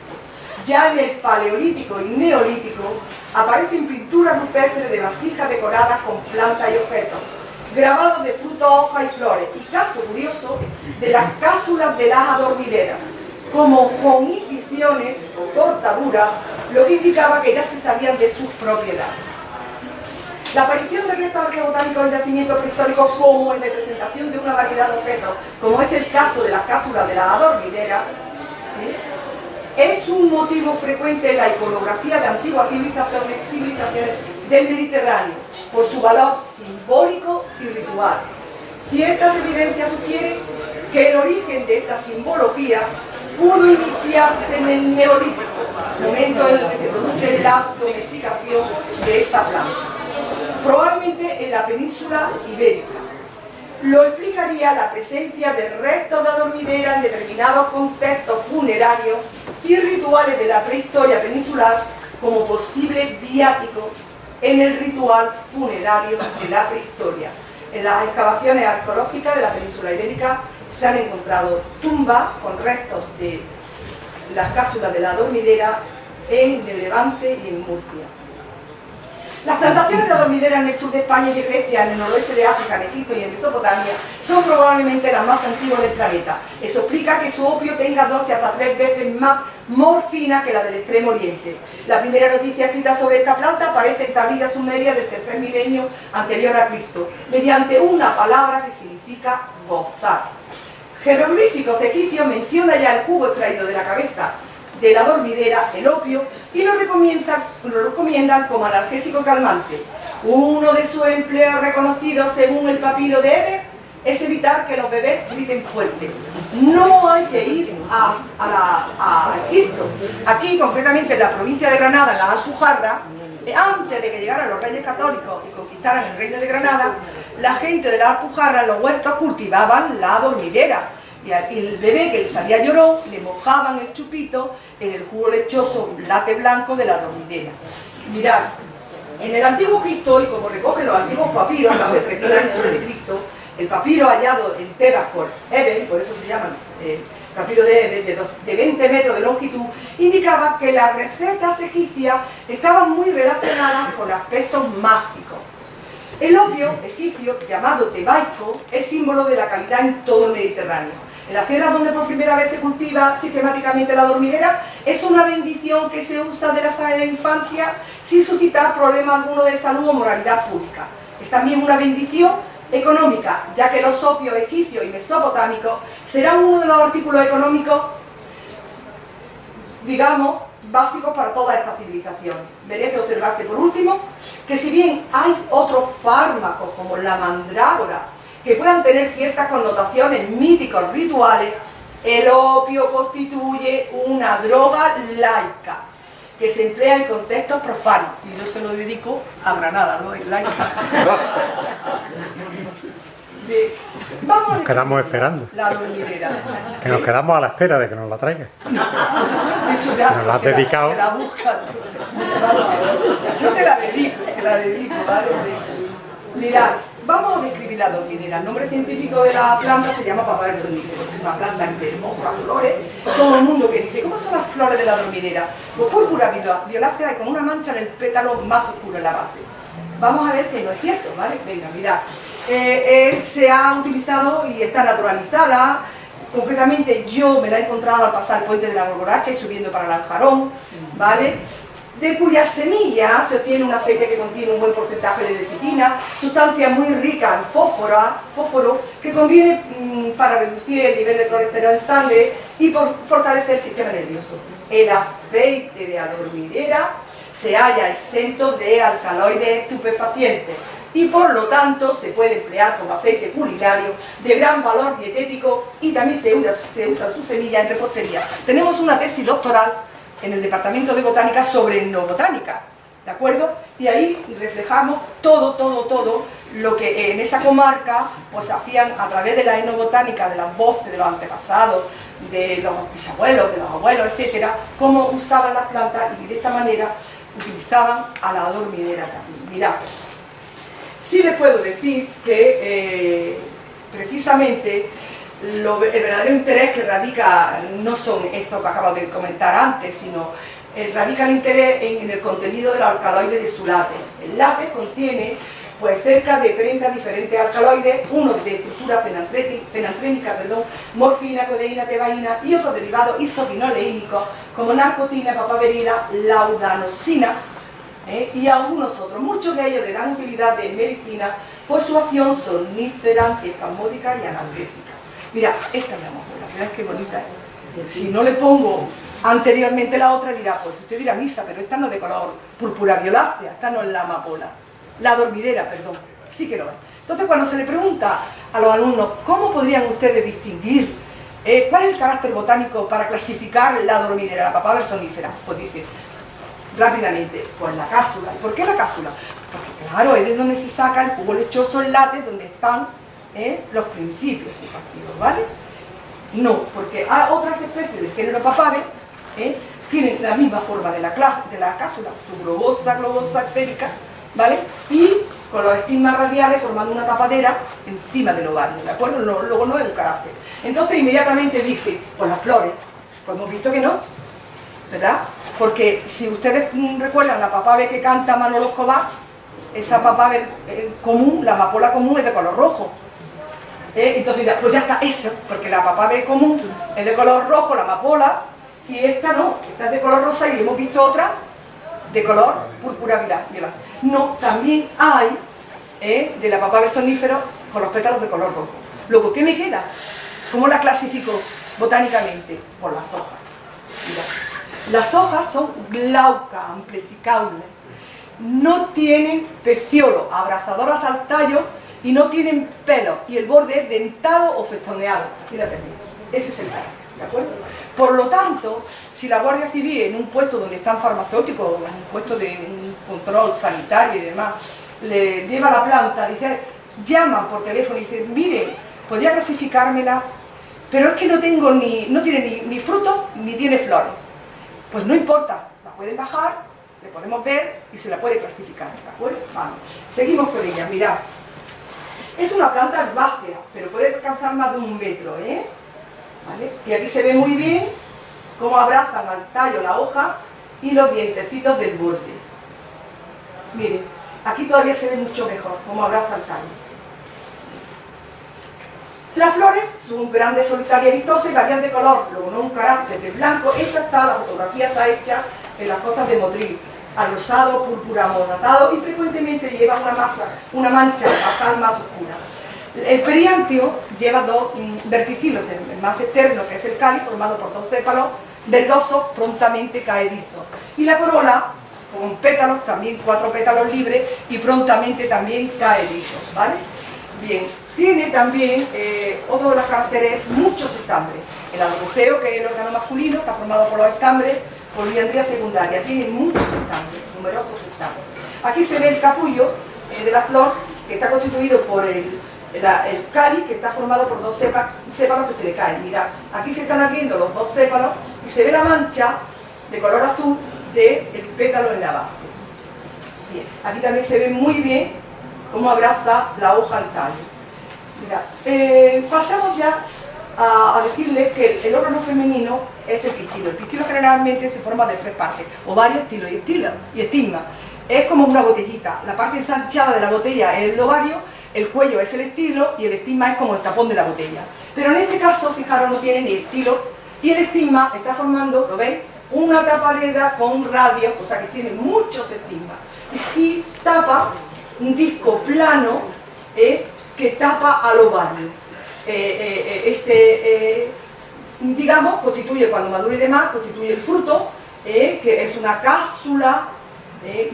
Ya en el Paleolítico y Neolítico aparecen pinturas rupestres de vasijas decoradas con plantas y objetos, grabados de frutos, hojas y flores, y caso curioso, de las cápsulas de las adormideras, como con incisiones o cortaduras, lo que indicaba que ya se sabían de sus propiedades. La aparición de restos arqueobotánicos en yacimientos prehistóricos como en representación de una variedad de objetos, como es el caso de las cápsulas de las adormideras, es un motivo frecuente en la iconografía de antiguas civilizaciones del Mediterráneo, por su valor simbólico y ritual. Ciertas evidencias sugieren que el origen de esta simbología pudo iniciarse en el Neolítico, momento en el que se produce la domesticación de esa planta, probablemente en la península ibérica. Lo explicaría la presencia de restos de adormidera en determinados contextos funerarios y rituales de la prehistoria peninsular como posible viático en el ritual funerario de la prehistoria. En las excavaciones arqueológicas de la península ibérica se han encontrado tumbas con restos de las cápsulas de la adormidera en el Levante y en Murcia. Las plantaciones de adormidera en el sur de España y de Grecia, en el noroeste de África, en Egipto y en Mesopotamia, son probablemente las más antiguas del planeta. Eso explica que su opio tenga 2 y hasta 3 veces más morfina que la del Extremo Oriente. La primera noticia escrita sobre esta planta aparece en tablillas sumerias del tercer milenio anterior a Cristo, mediante una palabra que significa gozar. Jeroglíficos egipcios menciona ya el jugo extraído de la cabeza de la dormidera, el opio, y lo recomiendan como analgésico calmante. Uno de sus empleos reconocidos según el papiro de Eber es evitar que los bebés griten fuerte. No hay que ir a Egipto. Aquí, concretamente en la provincia de Granada, en la Alpujarra, antes de que llegaran los reyes católicos y conquistaran el reino de Granada, la gente de la Alpujarra en los huertos cultivaban la dormidera. Y el bebé que le salía llorón, le mojaban el chupito en el jugo lechoso late blanco de la dormidera. Mirad, en el antiguo Egipto, y como recogen los antiguos papiros, hace 3000 años de Cristo, el papiro hallado en Tebas por Eber, por eso se llama papiro de Eber, de 20 metros de longitud, indicaba que las recetas egipcias estaban muy relacionadas con aspectos mágicos. El opio egipcio, llamado tebaico, es símbolo de la calidad en todo el Mediterráneo. En las tierras donde por primera vez se cultiva sistemáticamente la dormidera, es una bendición que se usa desde la infancia sin suscitar problema alguno de salud o moralidad pública. Es también una bendición económica, ya que los opios egipcios y mesopotámicos serán uno de los artículos económicos, digamos, básicos para toda esta civilización. Merece observarse por último que si bien hay otros fármacos como la mandrágora que puedan tener ciertas connotaciones míticos rituales, el opio constituye una droga laica que se emplea en contextos profanos, y yo se lo dedico a Granada, ¿no? Laica. Nos quedamos esperando. La dormidera. Que nos quedamos a la espera de que nos la traigan. Eso ya, ¿Nos la has dedicado? te la buscas tú. Yo te la dedico, ¿vale? Mirad, vamos a describir la dormidera. El nombre científico de la planta se llama papavero sonífero. Es una planta de hermosas flores. Todo el mundo que dice, ¿cómo son las flores de la dormidera? Pues púrpura violácea y con una mancha en el pétalo más oscuro en la base. Vamos a ver que no es cierto, ¿vale? Venga, mirad. Se ha utilizado y está naturalizada. Concretamente yo me la he encontrado al pasar el puente de la Gorgoracha y subiendo para Lanjarón, ¿vale? De cuyas semillas se obtiene un aceite que contiene un buen porcentaje de lecitina, sustancia muy rica en fósforo, que conviene para reducir el nivel de colesterol en sangre y por fortalecer el sistema nervioso. El aceite de adormidera se halla exento de alcaloides estupefacientes y por lo tanto se puede emplear como aceite culinario de gran valor dietético y también se usa su semilla en repostería. Tenemos una tesis doctoral en el Departamento de Botánica sobre etnobotánica, ¿de acuerdo? Y ahí reflejamos todo lo que en esa comarca pues hacían a través de la etnobotánica, de las voces de los antepasados, de los bisabuelos, de los abuelos, etcétera, cómo usaban las plantas y de esta manera utilizaban a la dormidera también. Mirad, sí les puedo decir que precisamente el verdadero interés que radica no son estos que acabo de comentar antes, sino radica el interés en el contenido de los alcaloides de su látex. El látex contiene pues cerca de 30 diferentes alcaloides, unos de estructura fenantrénica, morfina, codeína, tebaína y otros derivados isoquinoleínicos como narcotina, papaverina, laudanosina, y algunos otros. Muchos de ellos de gran utilidad de medicina por su acción somnífera, antiespasmódica y analgésica. Mira, esta es la amapola, mirad qué bonita es. Si no le pongo anteriormente la otra, dirá, pues usted dirá misa, pero esta no es de color púrpura violácea, esta no es la amapola. La dormidera, perdón, sí que lo es. Entonces, cuando se le pregunta a los alumnos, ¿cómo podrían ustedes distinguir cuál es el carácter botánico para clasificar la dormidera, la papavero sonífera? Pues dice, rápidamente, pues la cápsula. ¿Y por qué la cápsula? Porque claro, es de donde se saca el jugo lechoso, el látex, donde están los principios psicoactivos, ¿vale? No, porque hay otras especies del género Papaver tienen la misma forma de la cápsula, su globosa esférica, ¿vale? Y con los estigmas radiales formando una tapadera encima del ovario, ¿de acuerdo? Luego no es un carácter. Entonces inmediatamente dice, pues las flores, pues hemos visto que no, ¿verdad? Porque si ustedes recuerdan la Papaver que canta Manolo Escobar, esa Papaver común, la amapola común es de color rojo. Entonces dirá, pues ya está, eso, porque la Papaver común es de color rojo, la amapola, y esta no, esta es de color rosa y hemos visto otra de color púrpura violácea. No, también hay de la Papaver sonífero con los pétalos de color rojo. Luego, ¿qué me queda? ¿Cómo la clasifico botánicamente? Por las hojas. Mirad. Las hojas son glaucas, amplexicaules, no tienen peciolo, abrazadoras al tallo y no tienen pelo, y el borde es dentado o festoneado. Fíjate, ese es el carácter, ¿de acuerdo? Por lo tanto, si la Guardia Civil en un puesto donde están farmacéuticos, en un puesto de un control sanitario y demás, le lleva la planta, dice, llaman por teléfono y dicen, mire, podría clasificármela, pero es que no tiene ni frutos ni tiene flores. Pues no importa, la pueden bajar, le podemos ver y se la puede clasificar, ¿de acuerdo? Vamos, seguimos con ella, mirad. Es una planta herbácea, pero puede alcanzar más de 1 metro, ¿Vale? Y aquí se ve muy bien cómo abrazan al tallo la hoja y los dientecitos del borde. Miren, aquí todavía se ve mucho mejor cómo abraza el tallo. Las flores son grandes, solitarias, vistosas y varían de color, luego no un carácter de blanco. La fotografía está hecha en las costas de Motril, al rosado, púrpura, amonatado y frecuentemente lleva una mancha basal más oscura. El periantio lleva 2 verticilos, el más externo, que es el cáliz, formado por 2 sépalos verdosos prontamente caedizos. Y la corola, con pétalos, también 4 pétalos libres y prontamente también caedizos, ¿vale? Bien, tiene también otro de los caracteres, muchos estambres. El albuceo, que es el órgano masculino, está formado por los estambres, poliandría secundaria, tiene muchos estambres, numerosos estambres. Aquí se ve el capullo de la flor, que está constituido por el cáliz, que está formado por 2 sépalos que se le caen. Mirad, aquí se están abriendo los 2 sépalos y se ve la mancha de color azul del pétalo en la base. Bien, aquí también se ve muy bien cómo abraza la hoja al tallo. Mira, pasamos ya a decirles que el órgano femenino es el pistilo. El pistilo generalmente se forma de 3 partes, ovario, estilo y estigma. Es como una botellita. La parte ensanchada de la botella es el ovario, el cuello es el estilo y el estigma es como el tapón de la botella. Pero en este caso, fijaros, no tiene ni estilo y el estigma está formando, ¿lo veis?, una tapadera con radio, o sea que tiene muchos estigmas. Y tapa un disco plano que tapa al ovario. Digamos, constituye, cuando madure y demás, constituye el fruto, que es una cápsula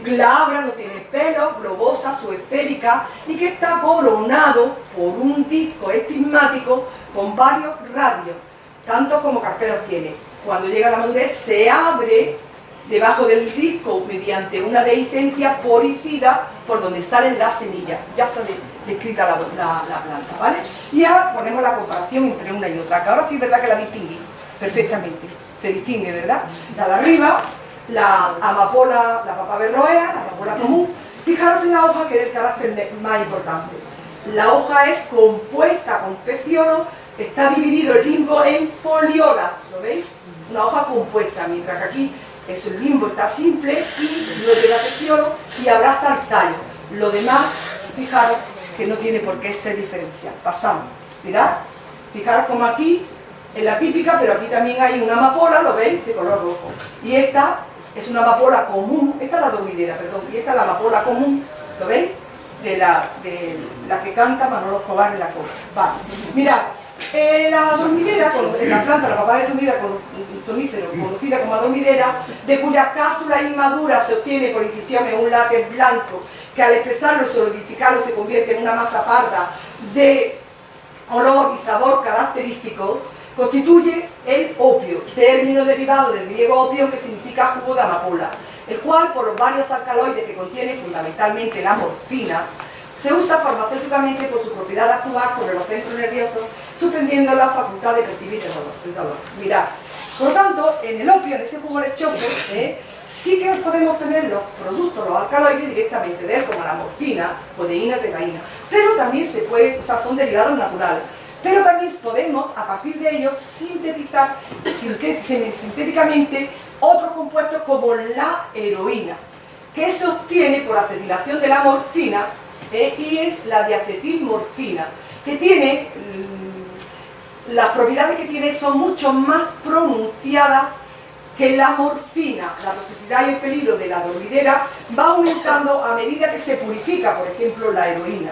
glabra, no tiene pelo, globosa, subesférica, y que está coronado por un disco estigmático con varios radios, tanto como carpelos tiene. Cuando llega a la madurez se abre debajo del disco mediante una dehiscencia poricida por donde salen las semillas. Ya está descrita la planta, ¿vale? Y ahora ponemos la comparación entre una y otra, que ahora sí es verdad que la distingue perfectamente. Se distingue, ¿verdad? La de arriba, la amapola, la papa berroea, la amapola común. Fijaros en la hoja, que es el carácter más importante. La hoja es compuesta con pecíolo, está dividido el limbo en foliolas, ¿lo veis? Una hoja compuesta, mientras que aquí el limbo está simple y no lleva pecíolo y abraza el tallo. Lo demás, fijaros que no tiene por qué ser diferencial. Pasamos, mirad, fijaros como aquí es la típica, pero aquí también hay una amapola, ¿lo veis?, de color rojo. Y esta es una amapola común, esta es la dormidera, perdón, y esta es la amapola común, ¿lo veis?, de la que canta Manolo Escobar en la cobra. Vale, mirad. La dormidera, la planta, la papaya sonífero, conocida como dormidera, de cuya cápsula inmadura se obtiene por incisiones un látex blanco que al expresarlo y solidificarlo se convierte en una masa parda de olor y sabor característico, constituye el opio, término derivado del griego opio que significa jugo de amapola, el cual por los varios alcaloides que contiene, fundamentalmente la morfina, se usa farmacéuticamente por su propiedad de actuar sobre los centros nerviosos, suspendiendo la facultad de percibir el dolor. Mirad, por lo tanto, en el opio, en ese jugo lechoso, sí que podemos tener los productos, los alcaloides directamente de él, como la morfina, codeína, tecaína, pero también se puede, o sea, son derivados naturales, pero también podemos, a partir de ellos, sintetizar sintéticamente otros compuestos como la heroína, que se obtiene por acetilación de la morfina, y es la diacetilmorfina, que tiene, las propiedades que tiene son mucho más pronunciadas que la morfina. La toxicidad y el peligro de la dormidera va aumentando a medida que se purifica, por ejemplo, la heroína,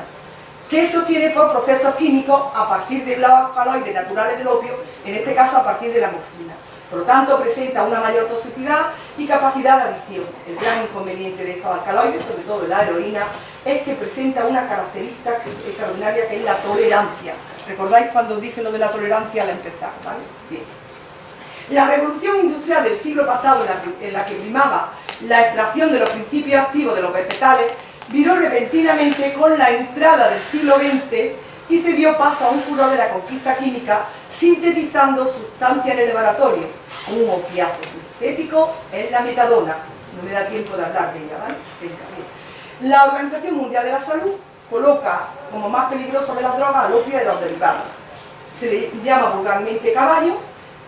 que se obtiene por procesos químicos a partir de los alcaloides naturales del opio, en este caso a partir de la morfina. Por lo tanto, presenta una mayor toxicidad y capacidad de adicción. El gran inconveniente de estos alcaloides, sobre todo de la heroína, es que presenta una característica extraordinaria, que es la tolerancia. ¿Recordáis cuando os dije lo de la tolerancia al empezar? ¿Vale? Bien. La revolución industrial del siglo pasado, en la que primaba la extracción de los principios activos de los vegetales, viró repentinamente con la entrada del siglo XX y se dio paso a un furor de la conquista química, sintetizando sustancias en el laboratorio. Un opiazo sintético es la metadona. No me da tiempo de hablar de ella, ¿vale? Venga, bien. La Organización Mundial de la Salud coloca como más peligroso de las drogas al opio y a los derivados. Se le llama vulgarmente caballo,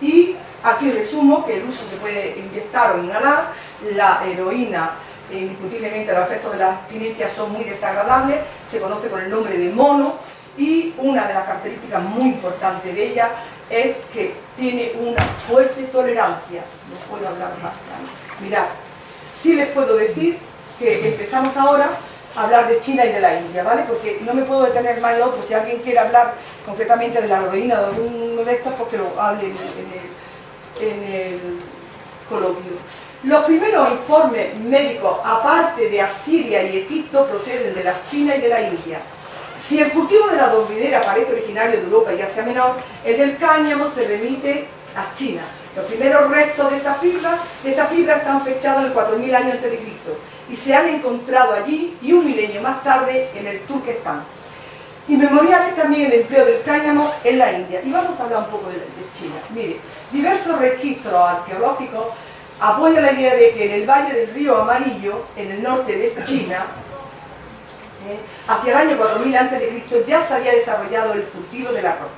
y aquí resumo que el uso se puede inyectar o inhalar. La heroína, indiscutiblemente los efectos de la abstinencia son muy desagradables, se conoce con el nombre de mono, y una de las características muy importantes de ella es que tiene una fuerte tolerancia. No puedo hablar más, ¿vale? Mirad, sí les puedo decir que empezamos ahora a hablar de China y de la India, ¿vale? Porque no me puedo detener más en lo otro. Si alguien quiere hablar concretamente de la heroína o de alguno de estos, pues que lo hable en el coloquio. Los primeros informes médicos, aparte de Asiria y Egipto, proceden de la China y de la India. Si el cultivo de la dormidera parece originario de Europa y Asia Menor, el del cáñamo se remite a China. Los primeros restos de esta fibra están fechados en el 4000 años a.C. y se han encontrado allí y un milenio más tarde en el Turquestán. Inmemorial es también el empleo del cáñamo en la India. Y vamos a hablar un poco de China. Mire, diversos registros arqueológicos apoya la idea de que en el valle del río Amarillo, en el norte de China, hacia el año 4000 a.C. ya se había desarrollado el cultivo del arroz.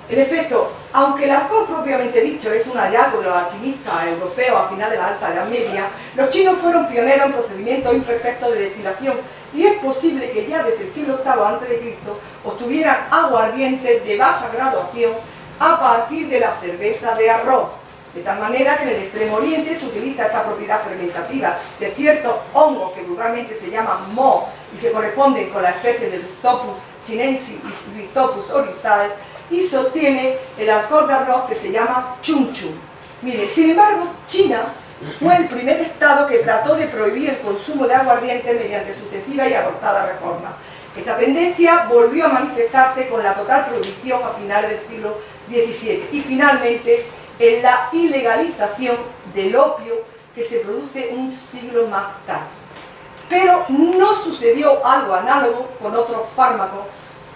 En efecto, aunque el alcohol propiamente dicho es un hallazgo de los alquimistas europeos a final de la Alta Edad Media, los chinos fueron pioneros en procedimientos imperfectos de destilación y es posible que ya desde el siglo VIII a.C. obtuvieran aguardientes de baja graduación a partir de la cerveza de arroz. De tal manera que en el Extremo Oriente se utiliza esta propiedad fermentativa de ciertos hongos que vulgarmente se llaman moho y se corresponden con la especie de Rhizopus sinensis y Rhizopus oryzae, y se obtiene el alcohol de arroz que se llama chum chum. Mire, sin embargo, China fue el primer estado que trató de prohibir el consumo de aguardiente mediante sucesivas y abortadas reformas. Esta tendencia volvió a manifestarse con la total prohibición a finales del siglo XVII y finalmente en la ilegalización del opio que se produce un siglo más tarde. Pero no sucedió algo análogo con otros fármacos,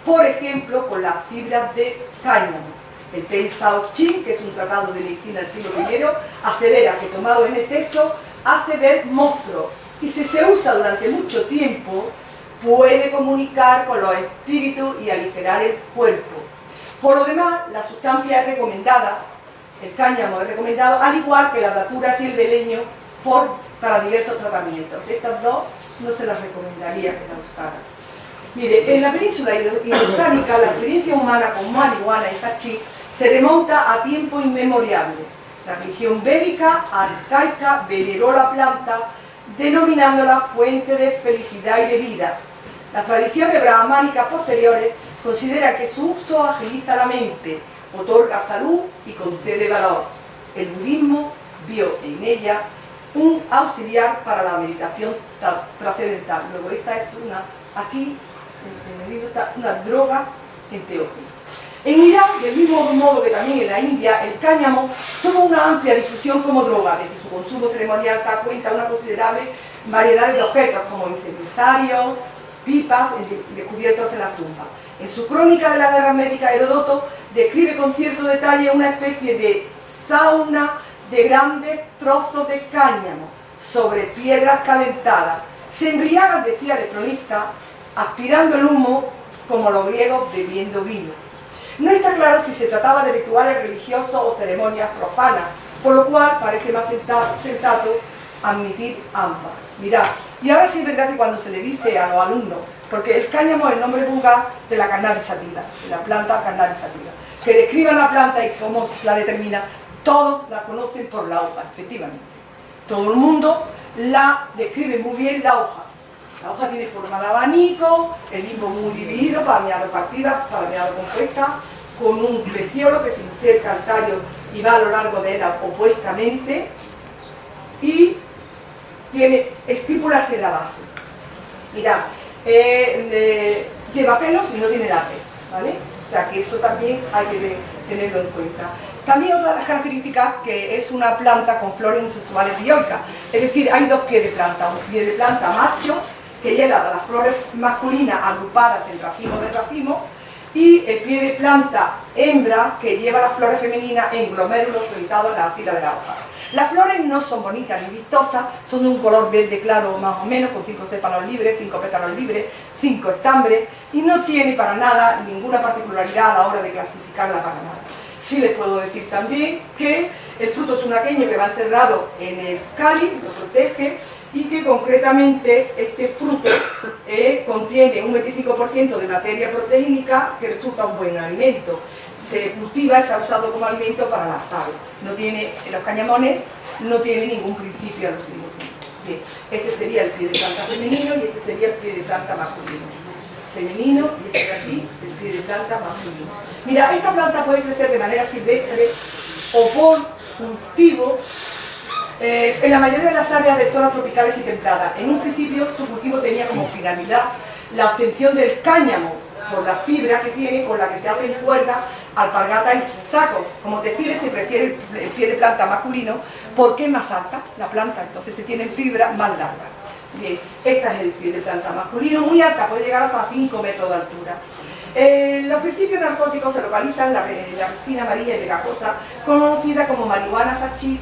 por ejemplo con las fibras de cáñamo. El Pen Shaoqing, que es un tratado de medicina del siglo I, asevera que tomado en exceso hace ver monstruos y si se usa durante mucho tiempo puede comunicar con los espíritus y aligerar el cuerpo. Por lo demás, la sustancia es recomendada, el cáñamo es recomendado, al igual que las daturas y el beleño para diversos tratamientos. Estas dos no se las recomendaría que las usaran. Mire, en la península ibérica la experiencia humana con marihuana y hachís se remonta a tiempo inmemorial. La religión védica arcaica veneró la planta denominándola fuente de felicidad y de vida. Las tradiciones brahmánicas posteriores consideran que su uso agiliza la mente, otorga salud y concede valor. El budismo vio en ella un auxiliar para la meditación trascendental. Luego esta es aquí en el libro está una droga enteógena. En Irán, del mismo modo que también en la India, el cáñamo tuvo una amplia difusión como droga. Desde su consumo ceremonial da cuenta una considerable variedad de objetos como incensarios, pipas descubiertos en la tumba. En su crónica de la guerra médica, Heródoto describe con cierto detalle una especie de sauna de grandes trozos de cáñamo sobre piedras calentadas. Se embriagan, decía el cronista, aspirando el humo como los griegos bebiendo vino. No está claro si se trataba de rituales religiosos o ceremonias profanas, por lo cual parece más sensato admitir ambas. Mirad, y ahora sí es verdad que cuando se le dice a los alumnos, porque el cáñamo es el nombre vulgar de la cannabis sativa, de la planta cannabis sativa, que describan la planta y cómo la determina, todos la conocen por la hoja, efectivamente. Todo el mundo la describe muy bien la hoja. La hoja tiene forma de abanico, el limbo muy dividido, palmeado partida, palmeado compuesta, con un peciolo que se inserta al tallo y va a lo largo de él opuestamente, y tiene estípulas en la base. Mirad, lleva pelos y no tiene látex, ¿vale? O sea que eso también hay que tenerlo en cuenta. También otra de las características que es una planta con flores insexuales dioicas, es decir, hay dos pies de planta, un pie de planta macho que lleva las flores masculinas agrupadas en racimos de racimos y el pie de planta hembra que lleva las flores femeninas en glomérulos solitados en la axila de la hoja. Las flores no son bonitas ni vistosas, son de un color verde claro más o menos, con 5 sépalos libres, 5 pétalos libres, 5 estambres, y no tiene para nada ninguna particularidad a la hora de clasificarla para nada. Sí les puedo decir también que el fruto es un aquenio que va encerrado en el cáliz, lo protege, y que concretamente este fruto contiene un 25% de materia proteínica que resulta un buen alimento. Se cultiva y se ha usado como alimento para la sal. No tiene, los cañamones no tiene ningún principio alucinógeno. Bien, este sería el pie de planta femenino y este sería el pie de planta masculino. Femenino y este de aquí, el pie de planta masculino. Mira, esta planta puede crecer de manera silvestre o por cultivo en la mayoría de las áreas de zonas tropicales y templadas. En un principio su cultivo tenía como finalidad la obtención del cáñamo por la fibra que tiene, con la que se hacen cuerdas, alpargatas y sacos. Como textiles se prefiere el pie de planta masculino porque es más alta la planta, entonces se tienen fibras más largas. Bien, esta es el pie de planta masculino, muy alta, puede llegar hasta 5 metros de altura. Los principios narcóticos se localizan en la resina amarilla y pegajosa, conocida como marihuana, hachís,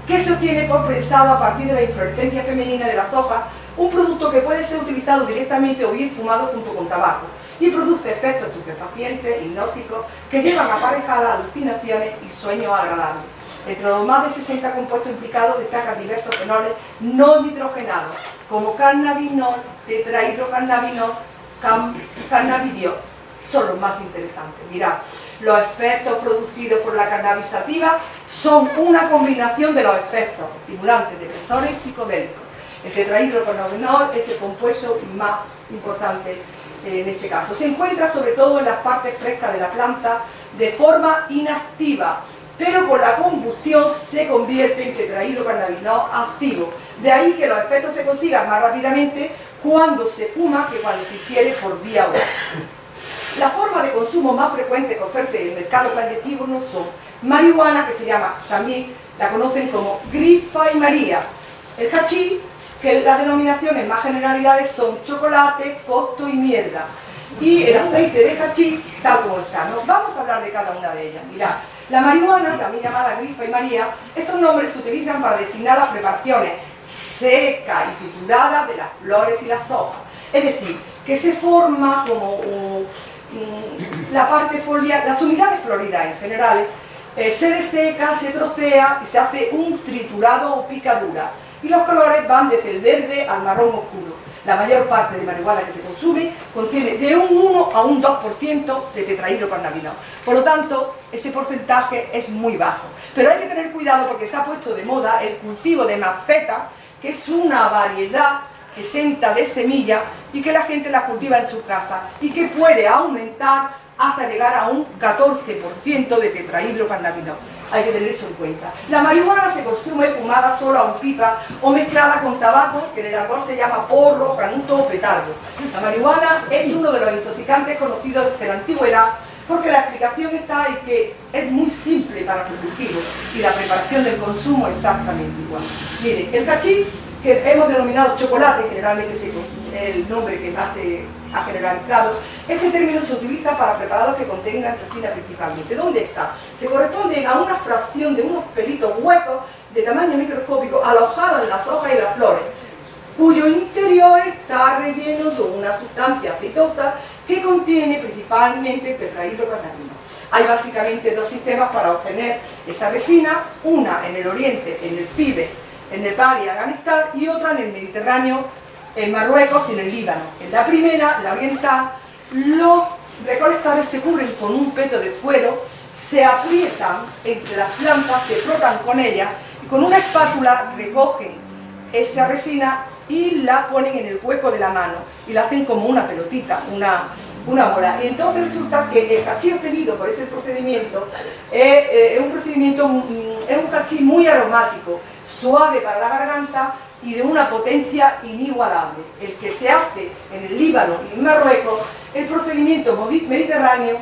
que se obtiene por prensado a partir de la inflorescencia femenina de las hojas, un producto que puede ser utilizado directamente o bien fumado junto con tabaco, y produce efectos estupefacientes, hipnóticos, que llevan aparejadas alucinaciones y sueños agradables. Entre los más de 60 compuestos implicados destacan diversos fenoles no nitrogenados, como cannabinol, tetrahidrocannabinol, cannabidiol. Son los más interesantes. Mirad, los efectos producidos por la cannabis sativa son una combinación de los efectos estimulantes, depresores y psicodélicos. El tetrahidrocannabinol es el compuesto más importante en este caso. Se encuentra sobre todo en las partes frescas de la planta de forma inactiva, pero con la combustión se convierte en tetrahidrocannabinol activo. De ahí que los efectos se consigan más rápidamente cuando se fuma que cuando se ingiere por vía oral. La forma de consumo más frecuente que ofrece el mercado clandestino son marihuana, que se llama, también la conocen como grifa y maría, el hachís, que las denominaciones más generalidades son chocolate, costo y mierda, y el aceite de hachís tal como está. Nos vamos a hablar de cada una de ellas. Mirad, la marihuana, también llamada grifa y maría, estos nombres se utilizan para designar las preparaciones secas y trituradas de las flores y las hojas, es decir, que se forma como la parte foliar, las unidades floridas en general, se deseca, se trocea y se hace un triturado o picadura, y los colores van desde el verde al marrón oscuro. La mayor parte de marihuana que se consume contiene de un 1 a un 2% de tetrahidrocannabinol. Por lo tanto, ese porcentaje es muy bajo. Pero hay que tener cuidado porque se ha puesto de moda el cultivo de maceta, que es una variedad que senta de semilla y que la gente la cultiva en su casa y que puede aumentar hasta llegar a un 14% de tetrahidrocannabinol. Hay que tener eso en cuenta. La marihuana se consume fumada sola o en pipa o mezclada con tabaco, que en el argot se llama porro, canuto o petardo. La marihuana es uno de los intoxicantes conocidos desde la antigüedad, porque la explicación está en que es muy simple para su cultivo y la preparación del consumo exactamente igual. Miren, el hachís, que hemos denominado chocolate, generalmente es el nombre que más se ha generalizado, este término se utiliza para preparados que contengan resina principalmente. ¿Dónde está? Se corresponde a una fracción de unos pelitos huecos de tamaño microscópico alojados en las hojas y las flores, cuyo interior está relleno de una sustancia aceitosa que contiene principalmente tetrahidrocannabinol. Hay básicamente dos sistemas para obtener esa resina, una en el oriente, en el Tíbet, en Nepal y Afganistán, y otra en el Mediterráneo, en Marruecos y en el Líbano. En la primera, la oriental, los recolectores se cubren con un peto de cuero, se aprietan entre las plantas, se frotan con ellas y con una espátula recogen esa resina y la ponen en el hueco de la mano y la hacen como una pelotita, una bola. Y entonces resulta que el hachís obtenido por ese procedimiento es un hachís muy aromático, suave para la garganta y de una potencia inigualable. El que se hace en el Líbano y en Marruecos, el procedimiento mediterráneo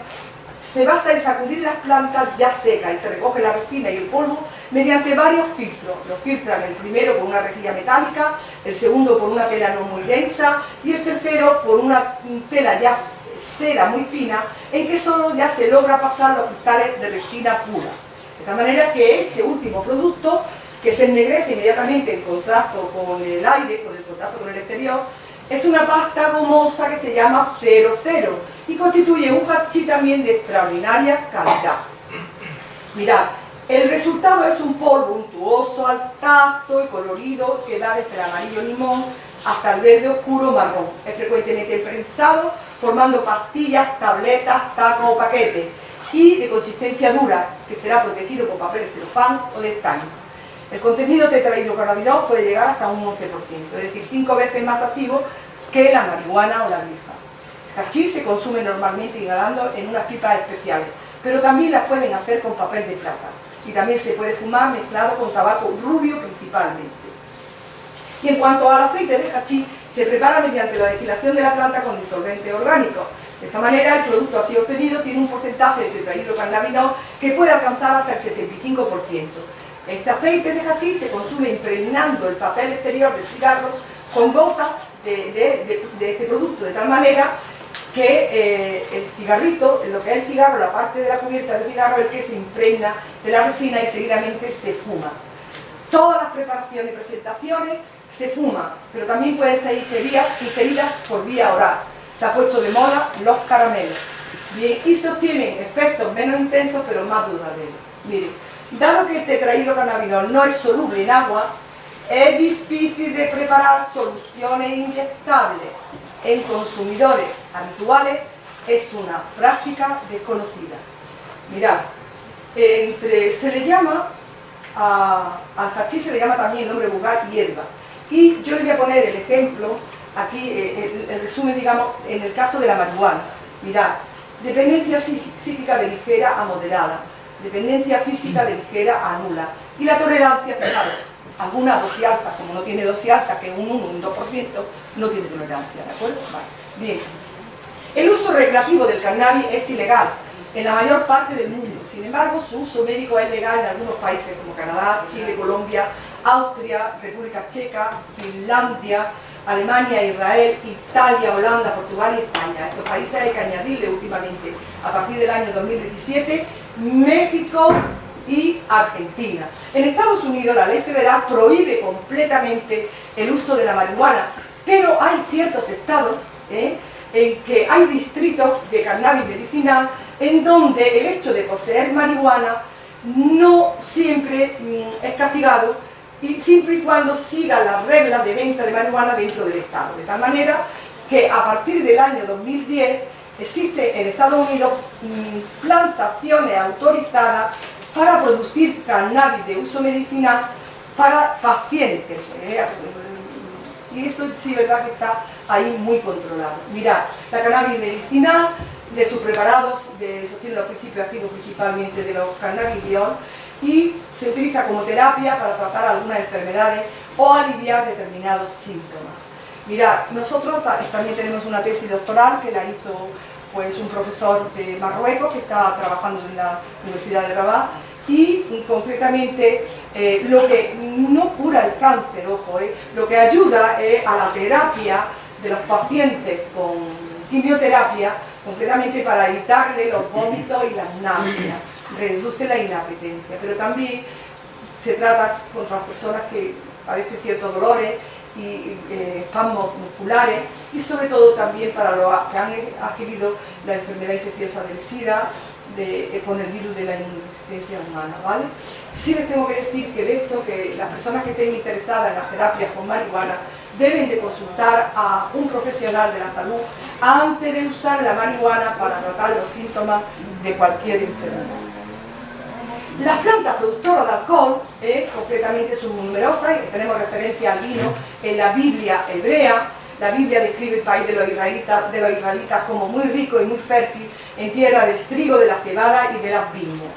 se basa en sacudir las plantas ya secas y se recoge la resina y el polvo mediante varios filtros. Lo filtran el primero por una rejilla metálica, el segundo por una tela no muy densa y el tercero por una tela ya seda muy fina en que solo ya se logra pasar los cristales de resina pura. De tal manera que este último producto, que se ennegrece inmediatamente en contacto con el aire, con el contacto con el exterior, es una pasta gomosa que se llama 00 y constituye un hachís también de extraordinaria calidad. Mirad, el resultado es un polvo untuoso al tacto y colorido que va desde el amarillo limón hasta el verde oscuro marrón. Es frecuentemente prensado formando pastillas, tabletas, tacos o paquetes y de consistencia dura que será protegido por papel de celofán o de estaño. El contenido tetrahidrocannabinol puede llegar hasta un 11%, es decir, 5 veces más activo que la marihuana o la grifa. El hachís se consume normalmente inhalando en unas pipas especiales, pero también las pueden hacer con papel de plata y también se puede fumar mezclado con tabaco rubio principalmente. Y en cuanto al aceite de hachís, se prepara mediante la destilación de la planta con disolvente orgánico. De esta manera, el producto así obtenido tiene un porcentaje de tetrahidrocannabinol que puede alcanzar hasta el 65%. Este aceite de hachís se consume impregnando el papel exterior del cigarro con gotas de este producto, de tal manera que el cigarrito, en lo que es el cigarro, la parte de la cubierta del cigarro, es el que se impregna de la resina y seguidamente se fuma. Todas las preparaciones y presentaciones se fuman, pero también pueden ser ingeridas por vía oral. Se ha puesto de moda los caramelos. Bien, y se obtienen efectos menos intensos, pero más duraderos. Miren, dado que el tetrahidrocannabinol no es soluble en agua, es difícil de preparar soluciones inyectables en consumidores habituales. Es una práctica desconocida. Mirad, se le llama al hachís, se le llama también el nombre vulgar hierba. Y yo le voy a poner el ejemplo, aquí el resumen, digamos, en el caso de la marihuana. Mirad, dependencia psíquica de ligera a moderada, dependencia física de ligera a nula. Y la tolerancia, fijaros, algunas dosis altas, como no tiene dosis alta, que es un 1, un 2%, no tiene tolerancia, ¿de acuerdo? Vale. Bien. El uso recreativo del cannabis es ilegal en la mayor parte del mundo. Sin embargo, su uso médico es legal en algunos países como Canadá, Chile, Colombia, Austria, República Checa, Finlandia, Alemania, Israel, Italia, Holanda, Portugal y España. A estos países hay que añadirle últimamente, a partir del año 2017, México y Argentina. En Estados Unidos la ley federal prohíbe completamente el uso de la marihuana, pero hay ciertos estados en que hay distritos de cannabis medicinal en donde el hecho de poseer marihuana no siempre es castigado, y siempre y cuando siga las reglas de venta de marihuana dentro del estado. De tal manera que a partir del año 2010 existe en Estados Unidos plantaciones autorizadas para producir cannabis de uso medicinal para pacientes. Y eso sí es verdad que está ahí muy controlado. Mirad, la cannabis medicinal, de sus preparados, se obtienen los principios activos principalmente de los cannabidiol, y se utiliza como terapia para tratar algunas enfermedades o aliviar determinados síntomas. Mirad, nosotros también tenemos una tesis doctoral que la hizo pues un profesor de Marruecos que está trabajando en la Universidad de Rabat, y concretamente lo que no cura el cáncer, ojo, lo que ayuda a la terapia de los pacientes con quimioterapia, concretamente para evitarle los vómitos y las náuseas, reduce la inapetencia, pero también se trata contra las personas que padecen ciertos dolores y espasmos musculares, y sobre todo también para los que han adquirido la enfermedad infecciosa del SIDA con el virus de la inmunodeficiencia humana, ¿vale? Sí les tengo que decir que de esto, que las personas que estén interesadas en las terapias con marihuana deben de consultar a un profesional de la salud antes de usar la marihuana para tratar los síntomas de cualquier enfermedad. Las plantas productoras de alcohol, concretamente son muy numerosas, y tenemos referencia al vino en la Biblia hebrea. La Biblia describe el país de los israelitas como muy rico y muy fértil, en tierra del trigo, de la cebada y de las viñas.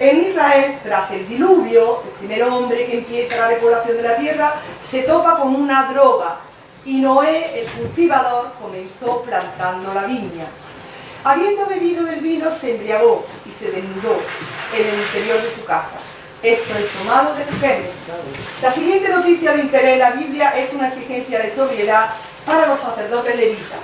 En Israel, tras el diluvio, el primer hombre que empieza la repoblación de la tierra se topa con una droga, y Noé, el cultivador, comenzó plantando la viña. Habiendo bebido del vino, se embriagó y se desnudó en el interior de su casa. Esto es tomado de Génesis. La siguiente noticia de interés en la Biblia es una exigencia de sobriedad para los sacerdotes levitas,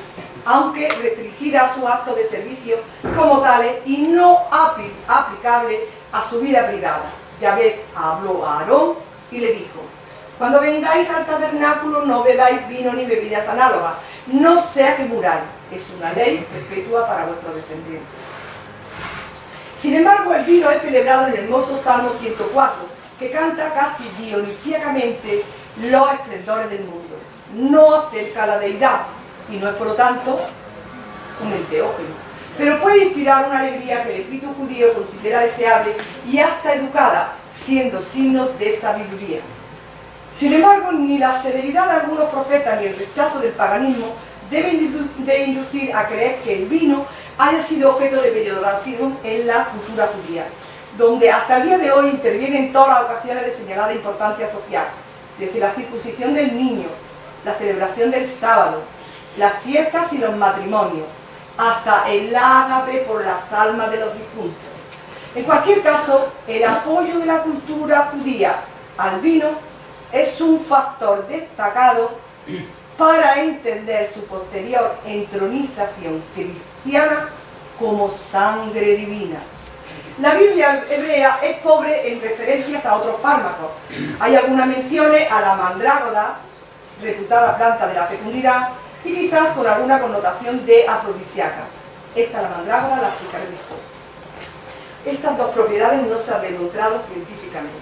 aunque restringida a su acto de servicio como tales y no aplicable a su vida privada. Yahvé habló a Aarón y le dijo: cuando vengáis al tabernáculo no bebáis vino ni bebidas análogas, no sea que muráis. Es una ley perpetua para vuestros descendientes. Sin embargo, el vino es celebrado en el hermoso Salmo 104, que canta casi dionisíacamente los esplendores del mundo. No acerca a la deidad, y no es por lo tanto un enteógeno, pero puede inspirar una alegría que el espíritu judío considera deseable y hasta educada, siendo signo de sabiduría. Sin embargo, ni la severidad de algunos profetas ni el rechazo del paganismo deben de inducir a creer que el vino haya sido objeto de peyoración en la cultura judía, donde hasta el día de hoy intervienen en todas las ocasiones de señalada importancia social, desde la circuncisión del niño, la celebración del sábado, las fiestas y los matrimonios, hasta el ágape por las almas de los difuntos. En cualquier caso, el apoyo de la cultura judía al vino es un factor destacado para entender su posterior entronización cristiana como sangre divina. La Biblia hebrea es pobre en referencias a otros fármacos. Hay algunas menciones a la mandrágora, reputada planta de la fecundidad, y quizás con alguna connotación de afrodisíaca. Esta, la mandrágora, la explicaré después. Estas dos propiedades no se han demostrado científicamente.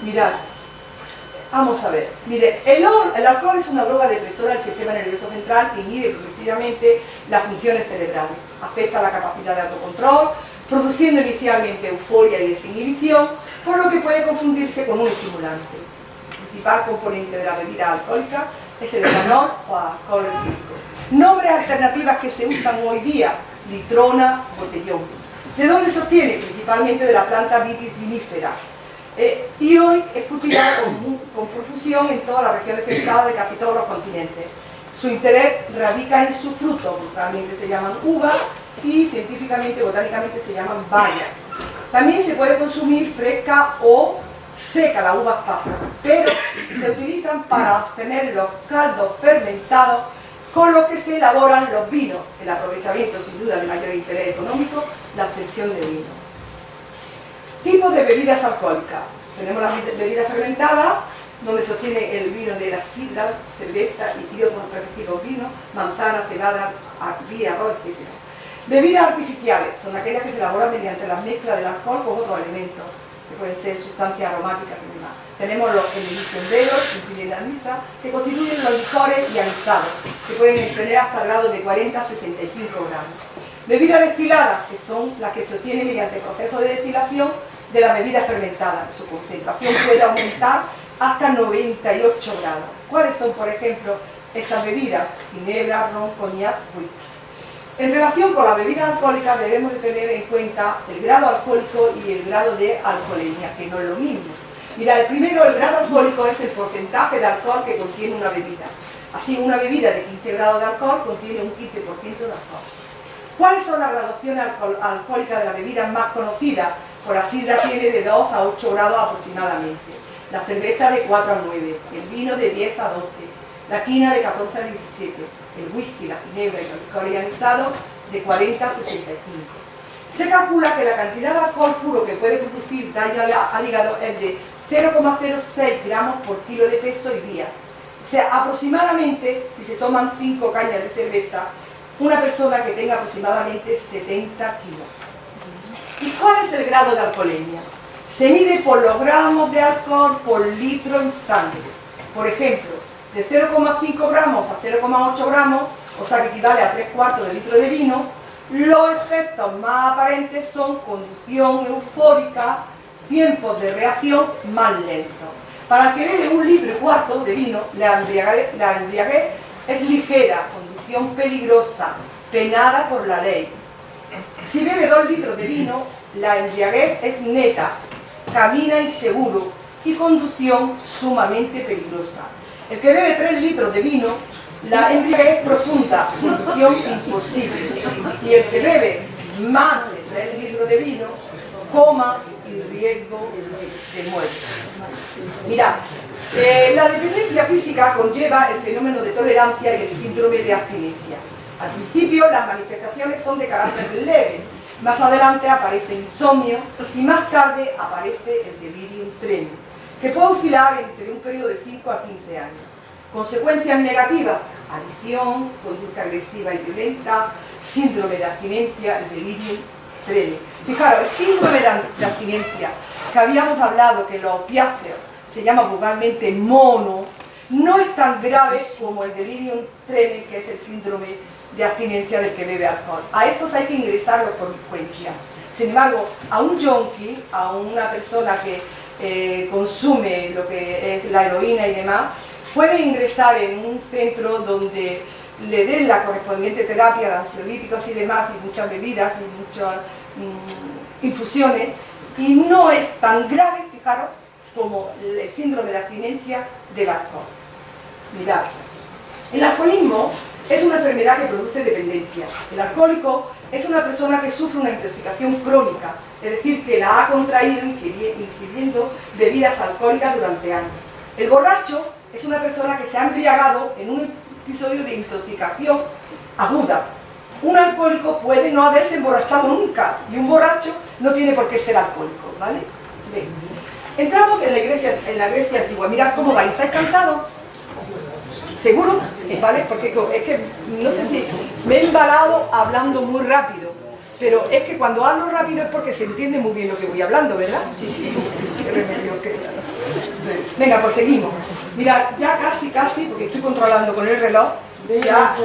Mirad, vamos a ver. Mire, el alcohol es una droga depresora del sistema nervioso central que inhibe progresivamente las funciones cerebrales. Afecta la capacidad de autocontrol, produciendo inicialmente euforia y desinhibición, por lo que puede confundirse con un estimulante. El principal componente de la bebida alcohólica es el etanol o alcohol etílico. Nombres alternativas que se usan hoy día: litrona, botellón. ¿De dónde se obtiene? Principalmente de la planta Vitis vinifera. Y hoy es cultivada con profusión en todas las regiones templadas de casi todos los continentes. Su interés radica en sus frutos, realmente se llaman uvas, y científicamente, botánicamente se llaman bayas. También se puede consumir fresca o seca, las uvas pasas, pero se utilizan para obtener los caldos fermentados con los que se elaboran los vinos. El aprovechamiento, sin duda, de mayor interés económico, la obtención de vino. Tipos de bebidas alcohólicas. Tenemos las bebidas fermentadas, donde se obtiene el vino de la sidra, cerveza y otros respectivos vinos, manzana, cebada, arroz, etc. Bebidas artificiales son aquellas que se elaboran mediante la mezcla del alcohol con otros elementos, que pueden ser sustancias aromáticas y demás. Tenemos los emilicionderos, la que constituyen los licores y anisados, que pueden tener hasta grados de 40 a 65 gramos. Bebidas destiladas, que son las que se obtienen mediante el proceso de destilación de la bebida fermentada. Su concentración puede aumentar hasta 98 grados. ¿Cuáles son, por ejemplo, estas bebidas? Ginebra, ron, coñac, whisky. En relación con las bebidas alcohólicas debemos de tener en cuenta el grado alcohólico y el grado de alcoholemia, que no es lo mismo. Mira, el primero, el grado alcohólico, es el porcentaje de alcohol que contiene una bebida. Así, una bebida de 15 grados de alcohol contiene un 15% de alcohol. ¿Cuáles son las graduaciones alcohólicas de las bebidas más conocidas? Pues la sidra tiene de 2 a 8 grados aproximadamente, la cerveza de 4 a 9, el vino de 10 a 12, la quina de 14 a 17, el whisky, la ginebra y el licor ionizado de 40 a 65. Se calcula que la cantidad de alcohol puro que puede producir daño al hígado es de 0,06 gramos por kilo de peso y día. O sea, aproximadamente, si se toman 5 cañas de cerveza, una persona que tenga aproximadamente 70 kilos. ¿Y cuál es el grado de alcoholemia? Se mide por los gramos de alcohol por litro en sangre. Por ejemplo, de 0,5 gramos a 0,8 gramos, o sea que equivale a 3/4 de litro de vino, los efectos más aparentes son conducción eufórica, tiempos de reacción más lentos. Para el que bebe 1,25 litros de vino, la embriaguez es ligera, conducción peligrosa, penada por la ley. Si bebe 2 litros de vino, la embriaguez es neta, camina inseguro y conducción sumamente peligrosa. El que bebe 3 litros de vino, la embriaguez es profunda, conducción imposible. Y el que bebe más de 3 litros de vino, coma y riesgo de muerte. Mirad, la dependencia física conlleva el fenómeno de tolerancia y el síndrome de abstinencia. Al principio las manifestaciones son de carácter leve, más adelante aparece el insomnio y más tarde aparece el delirium tremens, que puede oscilar entre un periodo de 5 a 15 años. Consecuencias negativas: adicción, conducta agresiva y violenta, síndrome de abstinencia, el delirium tremens. Fijaros, el síndrome de abstinencia, que habíamos hablado que los opiáceos se llama vulgarmente mono, no es tan grave como el delirium tremens, que es el síndrome de abstinencia del que bebe alcohol. A estos hay que ingresarlos por frecuencia. Sin embargo, a un junkie, a una persona que consume lo que es la heroína y demás, puede ingresar en un centro donde le den la correspondiente terapia de ansiolíticos y demás, y muchas bebidas y muchas infusiones, y no es tan grave, fijaros, como el síndrome de abstinencia del alcohol. Mirad, el alcoholismo es una enfermedad que produce dependencia. El alcohólico es una persona que sufre una intoxicación crónica, es decir, que la ha contraído ingiriendo bebidas alcohólicas durante años. El borracho es una persona que se ha embriagado en un episodio de intoxicación aguda, Un alcohólico puede no haberse emborrachado nunca, y un borracho no tiene por qué ser alcohólico, ¿vale? Bien. Entramos en la Grecia antigua. Mirad cómo vais, ¿estáis cansados? ¿Seguro? ¿Vale? Porque es que no sé si me he embalado hablando muy rápido, pero es que cuando hablo rápido es porque se entiende muy bien lo que voy hablando, ¿verdad? Sí. Qué remedio, qué... Venga, pues seguimos. Mirad, ya casi, porque estoy controlando con el reloj. Ya.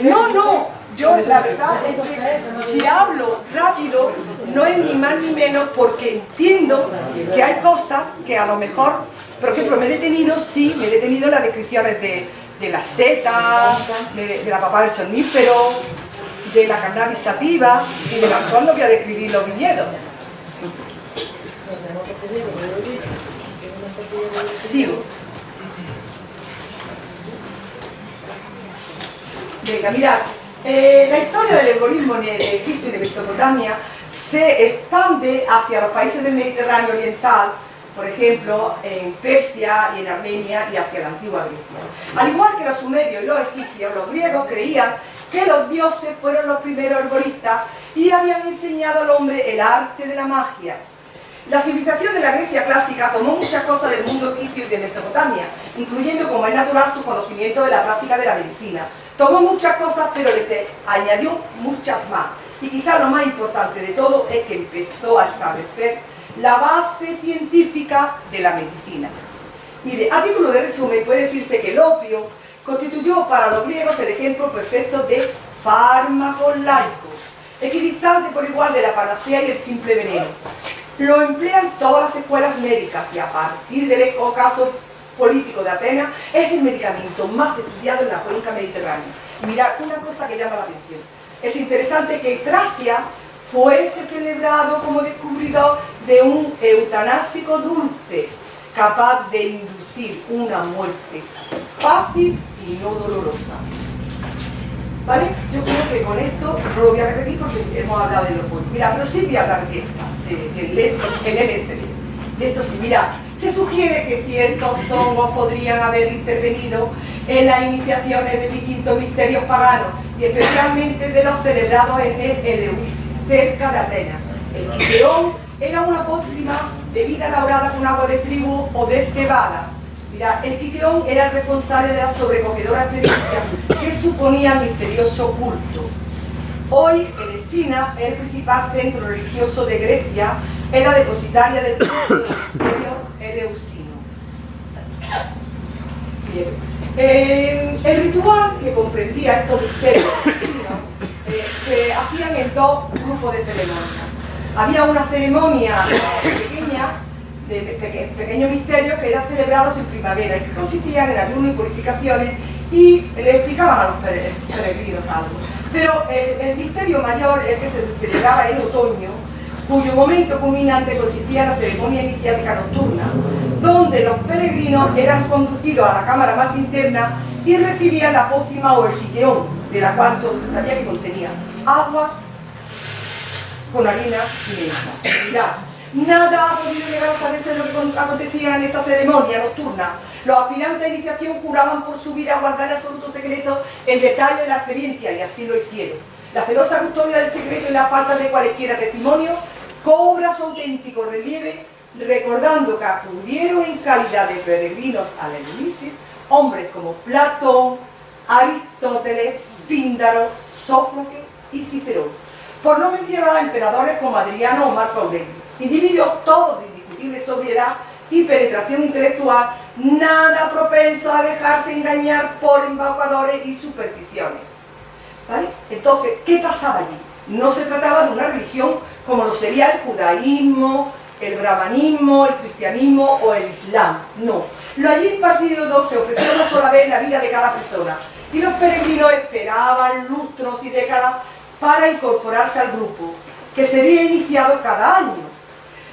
No, yo la verdad es que si hablo rápido no es ni más ni menos porque entiendo que hay cosas que a lo mejor, por ejemplo, me he detenido en las descripciones de la seta, de la papada del somnífero, de la cannabis sativa, y de la cual no voy a describir los viñedos. Sigo. Venga, mirad, la historia del herborismo en Egipto y de Mesopotamia se expande hacia los países del Mediterráneo oriental, por ejemplo, en Persia y en Armenia y hacia la antigua Grecia. Al igual que los sumerios y los egipcios, los griegos creían que los dioses fueron los primeros herboristas y habían enseñado al hombre el arte de la magia. La civilización de la Grecia clásica tomó muchas cosas del mundo egipcio y de Mesopotamia, incluyendo, como es natural, su conocimiento de la práctica de la medicina. Tomó muchas cosas, pero les añadió muchas más. Y quizás lo más importante de todo es que empezó a establecer la base científica de la medicina. Mire, a título de resumen, puede decirse que el opio constituyó para los griegos el ejemplo perfecto de fármaco laico, equidistante por igual de la panacea y el simple veneno. Lo emplean todas las escuelas médicas y a partir del ocaso político de Atenas es el medicamento más estudiado en la cuenca mediterránea. Mirad, una cosa que llama la atención. Es interesante que Tracia fuese celebrado como descubridor de un eutanásico dulce, capaz de inducir una muerte fácil y no dolorosa. ¿Vale? Yo creo que con esto no lo voy a repetir porque hemos hablado de los buenos. Mira, pero sí voy a hablar del LSD. De esto sí, mira, se sugiere que ciertos hongos podrían haber intervenido en las iniciaciones de distintos misterios paganos y especialmente de los celebrados en el Eleusis, cerca de Atenas. El quiqueón era una pócima bebida elaborada con agua de trigo o de cebada. Mira, el quiqueón era el responsable de la sobrecogedora experiencia que suponía el misterioso culto. Hoy, Elesina es el principal centro religioso de Grecia, era depositaria del misterio eleusino. Bien. El ritual que comprendía estos misterios se hacían en dos grupos de ceremonias. Había una ceremonia pequeña, de pequeños misterios que eran celebrados en primavera y que consistían en ayuno y purificaciones y le explicaban a los peregrinos algo. Pero el misterio mayor, el que se celebraba en otoño, cuyo momento culminante consistía en la ceremonia iniciática nocturna, donde los peregrinos eran conducidos a la cámara más interna y recibían la pócima o el quiqueón, de la cual solo se sabía que contenía agua con harina y menta. Mirad, nada ha podido llegar a saberse lo que acontecía en esa ceremonia nocturna. Los aspirantes a iniciación juraban por su vida guardar absoluto secreto el detalle de la experiencia y así lo hicieron. La celosa custodia del secreto y la falta de cualquier testimonio cobra su auténtico relieve, recordando que acudieron en calidad de peregrinos al Eleusis hombres como Platón, Aristóteles, Píndaro, Sófocles y Cicerón, por no mencionar a emperadores como Adriano o Marco Aurelio, individuos todos de indiscutible sobriedad y penetración intelectual, nada propensos a dejarse engañar por embaucadores y supersticiones. ¿Vale? Entonces, ¿qué pasaba allí? No se trataba de una religión como lo sería el judaísmo, el brahmanismo, el cristianismo o el islam. No. Lo allí impartido se ofreció una sola vez en la vida de cada persona y los peregrinos esperaban lustros y décadas para incorporarse al grupo, que sería iniciado cada año.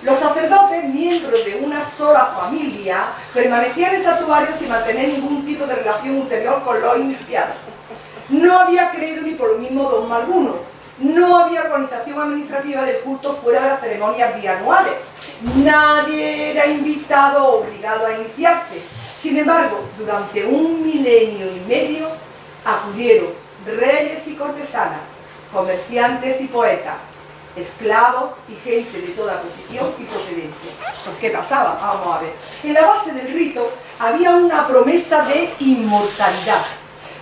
Los sacerdotes, miembros de una sola familia, permanecían en santuarios sin mantener ningún tipo de relación ulterior con los iniciados. No había credo ni por lo mismo dogma alguno. No había organización administrativa del culto fuera de las ceremonias bianuales. Nadie era invitado o obligado a iniciarse. Sin embargo, durante 1,5 años acudieron reyes y cortesanas, comerciantes y poetas, esclavos y gente de toda posición y procedencia. Pues, ¿qué pasaba? Vamos a ver. En la base del rito había una promesa de inmortalidad,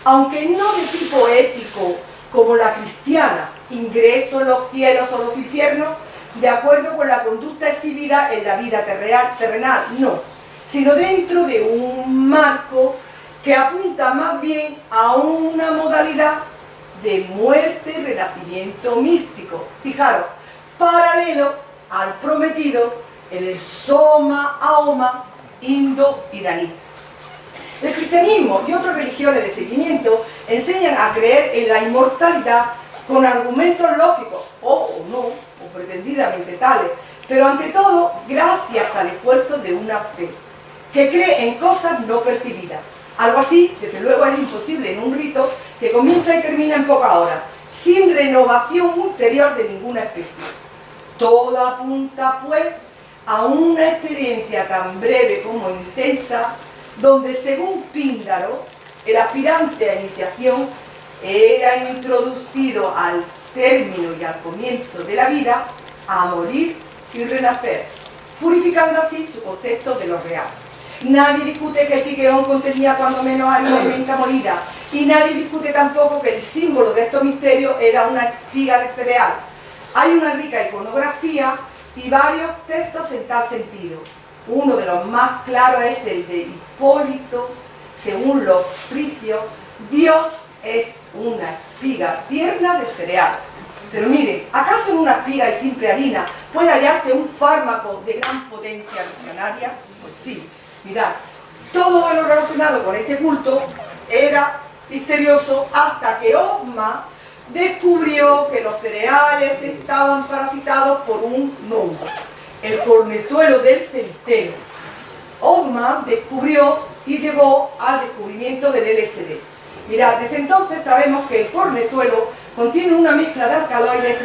aunque no de tipo ético como la cristiana, ingreso en los cielos o los infiernos, de acuerdo con la conducta exhibida en la vida terrenal, no, sino dentro de un marco que apunta más bien a una modalidad de muerte y renacimiento místico. Fijaros, paralelo al prometido en el Soma Ahoma indo-iraní. El cristianismo y otras religiones de seguimiento enseñan a creer en la inmortalidad con argumentos lógicos, o no, o pretendidamente tales, pero ante todo gracias al esfuerzo de una fe que cree en cosas no percibidas. Algo así, desde luego, es imposible en un rito que comienza y termina en pocas horas, sin renovación ulterior de ninguna especie. Todo apunta, pues, a una experiencia tan breve como intensa, donde, según Píndaro, el aspirante a iniciación era introducido al término y al comienzo de la vida a morir y renacer, purificando así su concepto de lo real. Nadie discute que el piqueón contenía cuando menos harina y menta molida, y nadie discute tampoco que el símbolo de estos misterios era una espiga de cereal. Hay una rica iconografía y varios textos en tal sentido. Uno de los más claros es el de Hipólito. Según los frigios, Dios es una espiga tierna de cereal. Pero miren, ¿acaso en una espiga y simple harina puede hallarse un fármaco de gran potencia visionaria? Pues sí. Mirad, todo lo relacionado con este culto era misterioso hasta que Hoffmann descubrió que los cereales estaban parasitados por un hongo, el cornezuelo del centeno. Hoffmann descubrió y llevó al descubrimiento del LSD. Mirad, desde entonces sabemos que el cornezuelo contiene una mezcla de alcaloides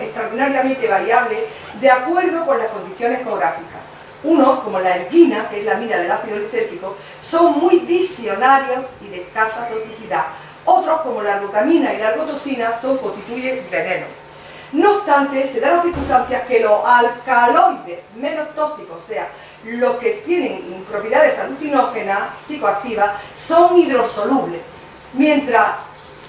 extraordinariamente variable de acuerdo con las condiciones geográficas. Unos, como la erguina, que es la amida del ácido lisérgico, son muy visionarios y de escasa toxicidad. Otros, como la glutamina y la ergotosina, constituyen venenos. No obstante, se dan las circunstancias que los alcaloides menos tóxicos, o sea, los que tienen propiedades alucinógenas, psicoactivas, son hidrosolubles, mientras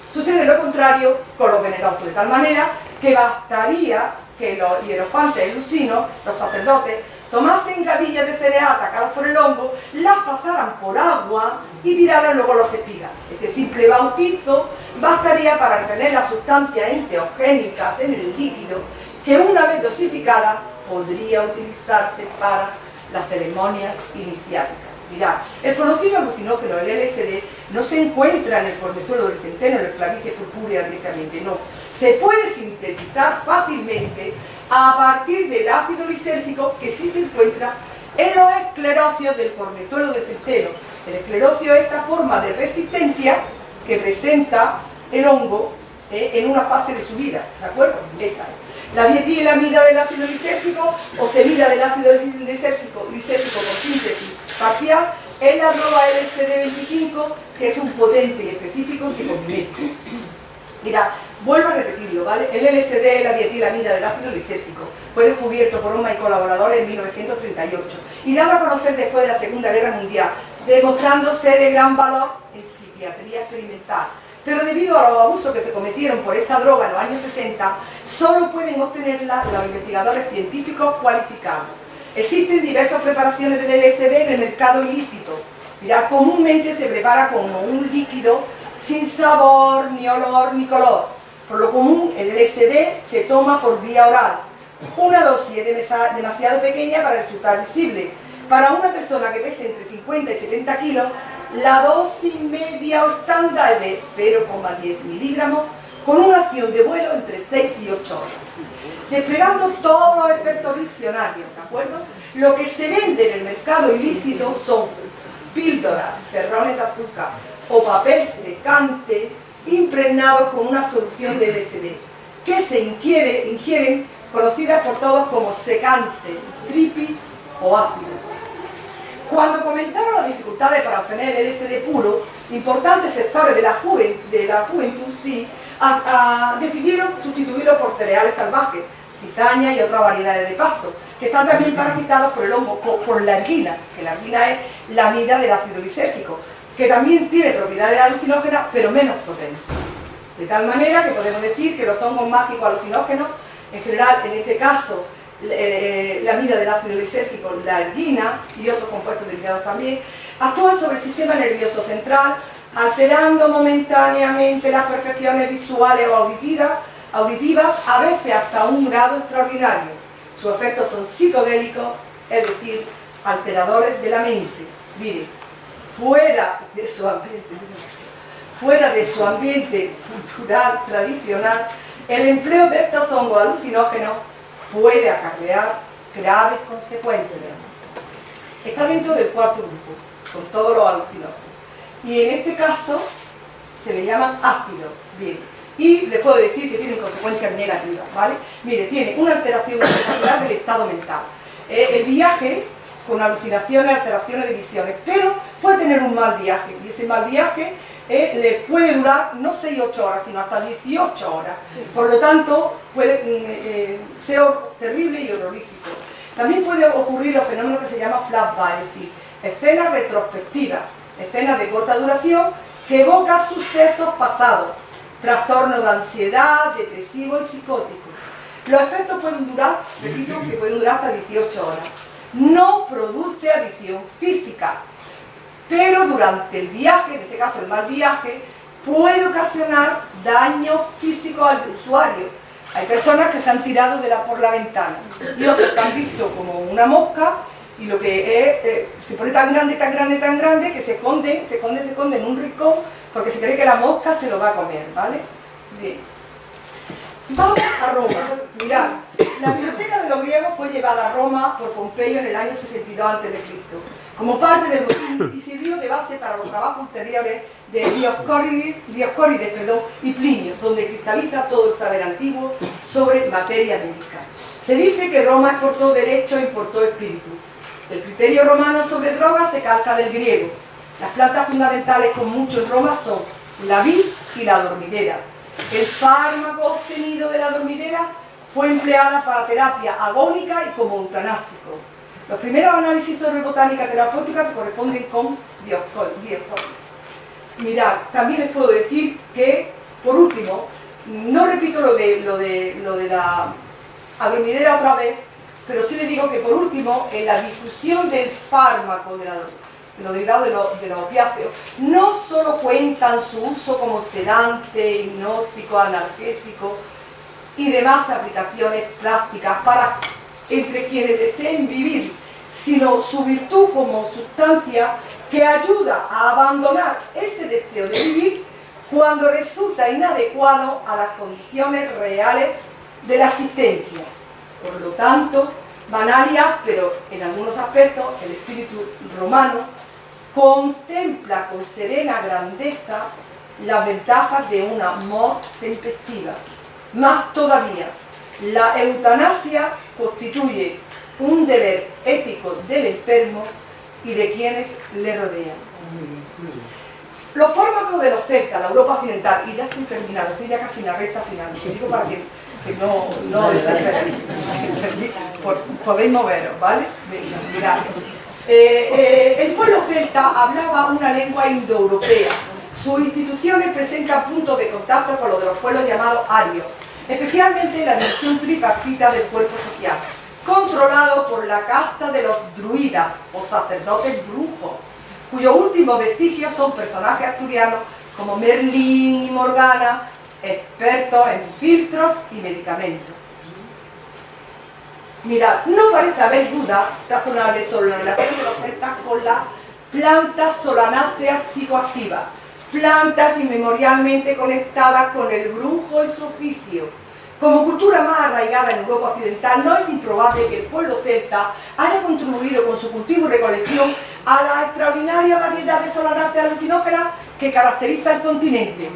sucede lo contrario con los venenosos, de tal manera que bastaría que los hierofantes y lucinos, los sacerdotes, tomasen gavillas de cereal atacadas por el hongo, las pasaran por agua y tiraran luego los espigas. Este simple bautizo bastaría para retener las sustancias enteogénicas en el líquido que, una vez dosificada, podría utilizarse para las ceremonias iniciáticas. Mirad, el conocido alucinógeno, el LSD, no se encuentra en el cornezuelo del centeno, en el clavicie purpúrea directamente, no. Se puede sintetizar fácilmente a partir del ácido lisérgico que sí se encuentra en los esclerocios del cornezuelo del centeno. El esclerocio es esta forma de resistencia que presenta el hongo en una fase de su vida, ¿de acuerdo? Esa es. La dietilamida del ácido lisérgico, obtenida del ácido lisérgico por síntesis parcial, es la droga LSD-25, que es un potente y específico psicomimético. Mira, vuelvo a repetirlo, ¿vale? El LSD es la dietilamida del ácido lisérgico. Fue descubierto por Hoffmann y colaboradores en 1938 y dado a conocer después de la Segunda Guerra Mundial, demostrándose de gran valor en psiquiatría experimental. Pero debido a los abusos que se cometieron por esta droga en los años 60, solo pueden obtenerla los investigadores científicos cualificados. Existen diversas preparaciones del LSD en el mercado ilícito. Mirad, comúnmente se prepara como un líquido sin sabor, ni olor, ni color. Por lo común, el LSD se toma por vía oral. Una dosis es demasiado pequeña para resultar visible. Para una persona que pese entre 50 y 70 kilos, la dosis media o estándar es de 0,10 miligramos, con una acción de vuelo entre 6 y 8 horas. Desplegando todos los efectos visionarios, ¿de acuerdo? Lo que se vende en el mercado ilícito son píldoras, terrones de azúcar o papel secante impregnados con una solución de LSD, que se ingieren, conocidas por todos como secante, tripi o ácido. Cuando comenzaron las dificultades para obtener el LSD puro, importantes sectores de la juventud sí, decidieron sustituirlo por cereales salvajes, cizaña y otras variedades de pasto, que están también parasitados por el hongo, por la ergina, que la ergina es la amida del ácido lisérgico, que también tiene propiedades alucinógenas, pero menos potentes. De tal manera que podemos decir que los hongos mágicos alucinógenos, en general, en este caso, la amida del ácido lisérgico, la ergina y otros compuestos derivados también, actúan sobre el sistema nervioso central, alterando momentáneamente las percepciones visuales o auditivas, a veces hasta un grado extraordinario. Sus efectos son psicodélicos, es decir, alteradores de la mente. Mire, fuera de su ambiente cultural tradicional, el empleo de estos hongos alucinógenos puede acarrear graves consecuencias. Está dentro del cuarto grupo, con todos los alucinógenos. Y en este caso se le llaman ácidos. Bien. Y les puedo decir que tienen consecuencias negativas, ¿vale? Mire, tiene una alteración espectacular del estado mental. El viaje con alucinaciones, alteraciones de visiones, pero puede tener un mal viaje. Y ese mal viaje le puede durar no 6 o 8 horas, sino hasta 18 horas. Por lo tanto, puede ser terrible y horrorífico. También puede ocurrir los fenómenos que se llaman flashback, es decir, escenas retrospectivas, escenas de corta duración que evocan sucesos pasados, trastornos de ansiedad, depresivo y psicótico. Los efectos pueden durar, repito, que pueden durar hasta 18 horas. No produce adicción física, pero durante el viaje, en este caso el mal viaje, puede ocasionar daño físico al usuario. Hay personas que se han tirado por la ventana y otros que han visto como una mosca y lo que es, se pone tan grande que se esconde en un rincón porque se cree que la mosca se lo va a comer, ¿vale? Bien. Vamos a Roma. Mirad, la biblioteca de los griegos fue llevada a Roma por Pompeyo en el año 62 a.C. como parte del botín y sirvió de base para los trabajos ulteriores de Dioscórides y Plinio, donde cristaliza todo el saber antiguo sobre materia médica. Se dice que Roma exportó derecho e importó espíritu. El criterio romano sobre drogas se calca del griego. Las plantas fundamentales con mucho en Roma son la vid y la dormidera. El fármaco obtenido de la dormidera fue empleada para terapia agónica y como eutanásico. Los primeros análisis sobre botánica terapéutica se corresponden con Dioscórides. Mirad, también les puedo decir que, por último, no repito lo de la adormidera otra vez, pero sí les digo que, por último, en la difusión del fármaco, de los derivados de los opiáceos, no solo cuentan su uso como sedante, hipnótico, analgésico y demás aplicaciones prácticas para entre quienes deseen vivir, sino su virtud como sustancia que ayuda a abandonar ese deseo de vivir cuando resulta inadecuado a las condiciones reales de la existencia. Por lo tanto, banal, pero en algunos aspectos el espíritu romano contempla con serena grandeza las ventajas de una mort tempestiva. Más todavía, la eutanasia constituye un deber ético del enfermo y de quienes le rodean. Los fármacos de los celtas, la Europa occidental, y ya estoy terminando, estoy ya casi en la recta final, lo digo para que no desesperéis, podéis moveros, ¿vale? Venga, mirad. El pueblo celta hablaba una lengua indoeuropea. Sus instituciones presentan puntos de contacto con los de los pueblos llamados arios, especialmente la dimensión tripartita del cuerpo social, controlado por la casta de los druidas o sacerdotes brujos, cuyos últimos vestigios son personajes asturianos como Merlín y Morgana, expertos en filtros y medicamentos. Mirad, no parece haber duda razonable sobre la relación de los celtas con las plantas solanáceas psicoactivas, plantas inmemorialmente conectadas con el brujo y su oficio. Como cultura más arraigada en Europa occidental, no es improbable que el pueblo celta haya contribuido con su cultivo y recolección a la extraordinaria variedad de solanáceas alucinógenas que caracteriza el continente.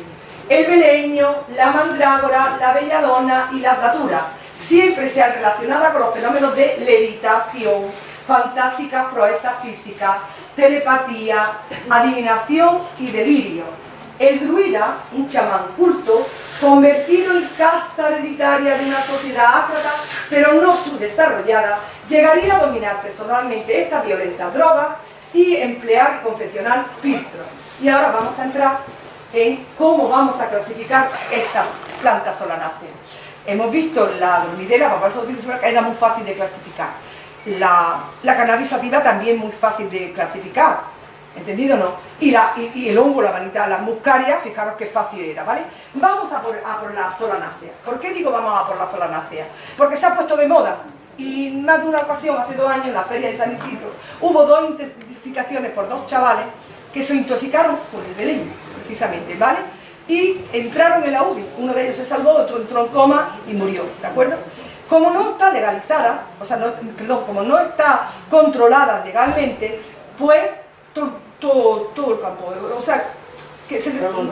El beleño, la mandrágora, la belladona y la datura siempre se han relacionado con los fenómenos de levitación, fantásticas proezas físicas, telepatía, adivinación y delirio. El druida, un chamán culto, convertido en casta hereditaria de una sociedad ácrata, pero no subdesarrollada, llegaría a dominar personalmente estas violentas drogas y emplear y confeccionar filtros. Y ahora vamos a entrar en cómo vamos a clasificar estas plantas solanáceas. Hemos visto la dormidera, por eso era muy fácil de clasificar. La cannabis sativa también muy fácil de clasificar. ¿Entendido o no? Y el hongo, la manita, la muscaria, fijaros qué fácil era, ¿vale? Vamos a por la solanácea. ¿Por qué digo vamos a por la solanácea? Porque se ha puesto de moda. Y más de una ocasión, hace 2 años, en la feria de San Isidro, hubo 2 intoxicaciones por 2 chavales que se intoxicaron con el beleño, precisamente, ¿vale? Y entraron en la UBI. Uno de ellos se salvó, otro entró en coma y murió, ¿de acuerdo? Como no está legalizadas, como no está controlada legalmente, pues todo el campo, o sea, que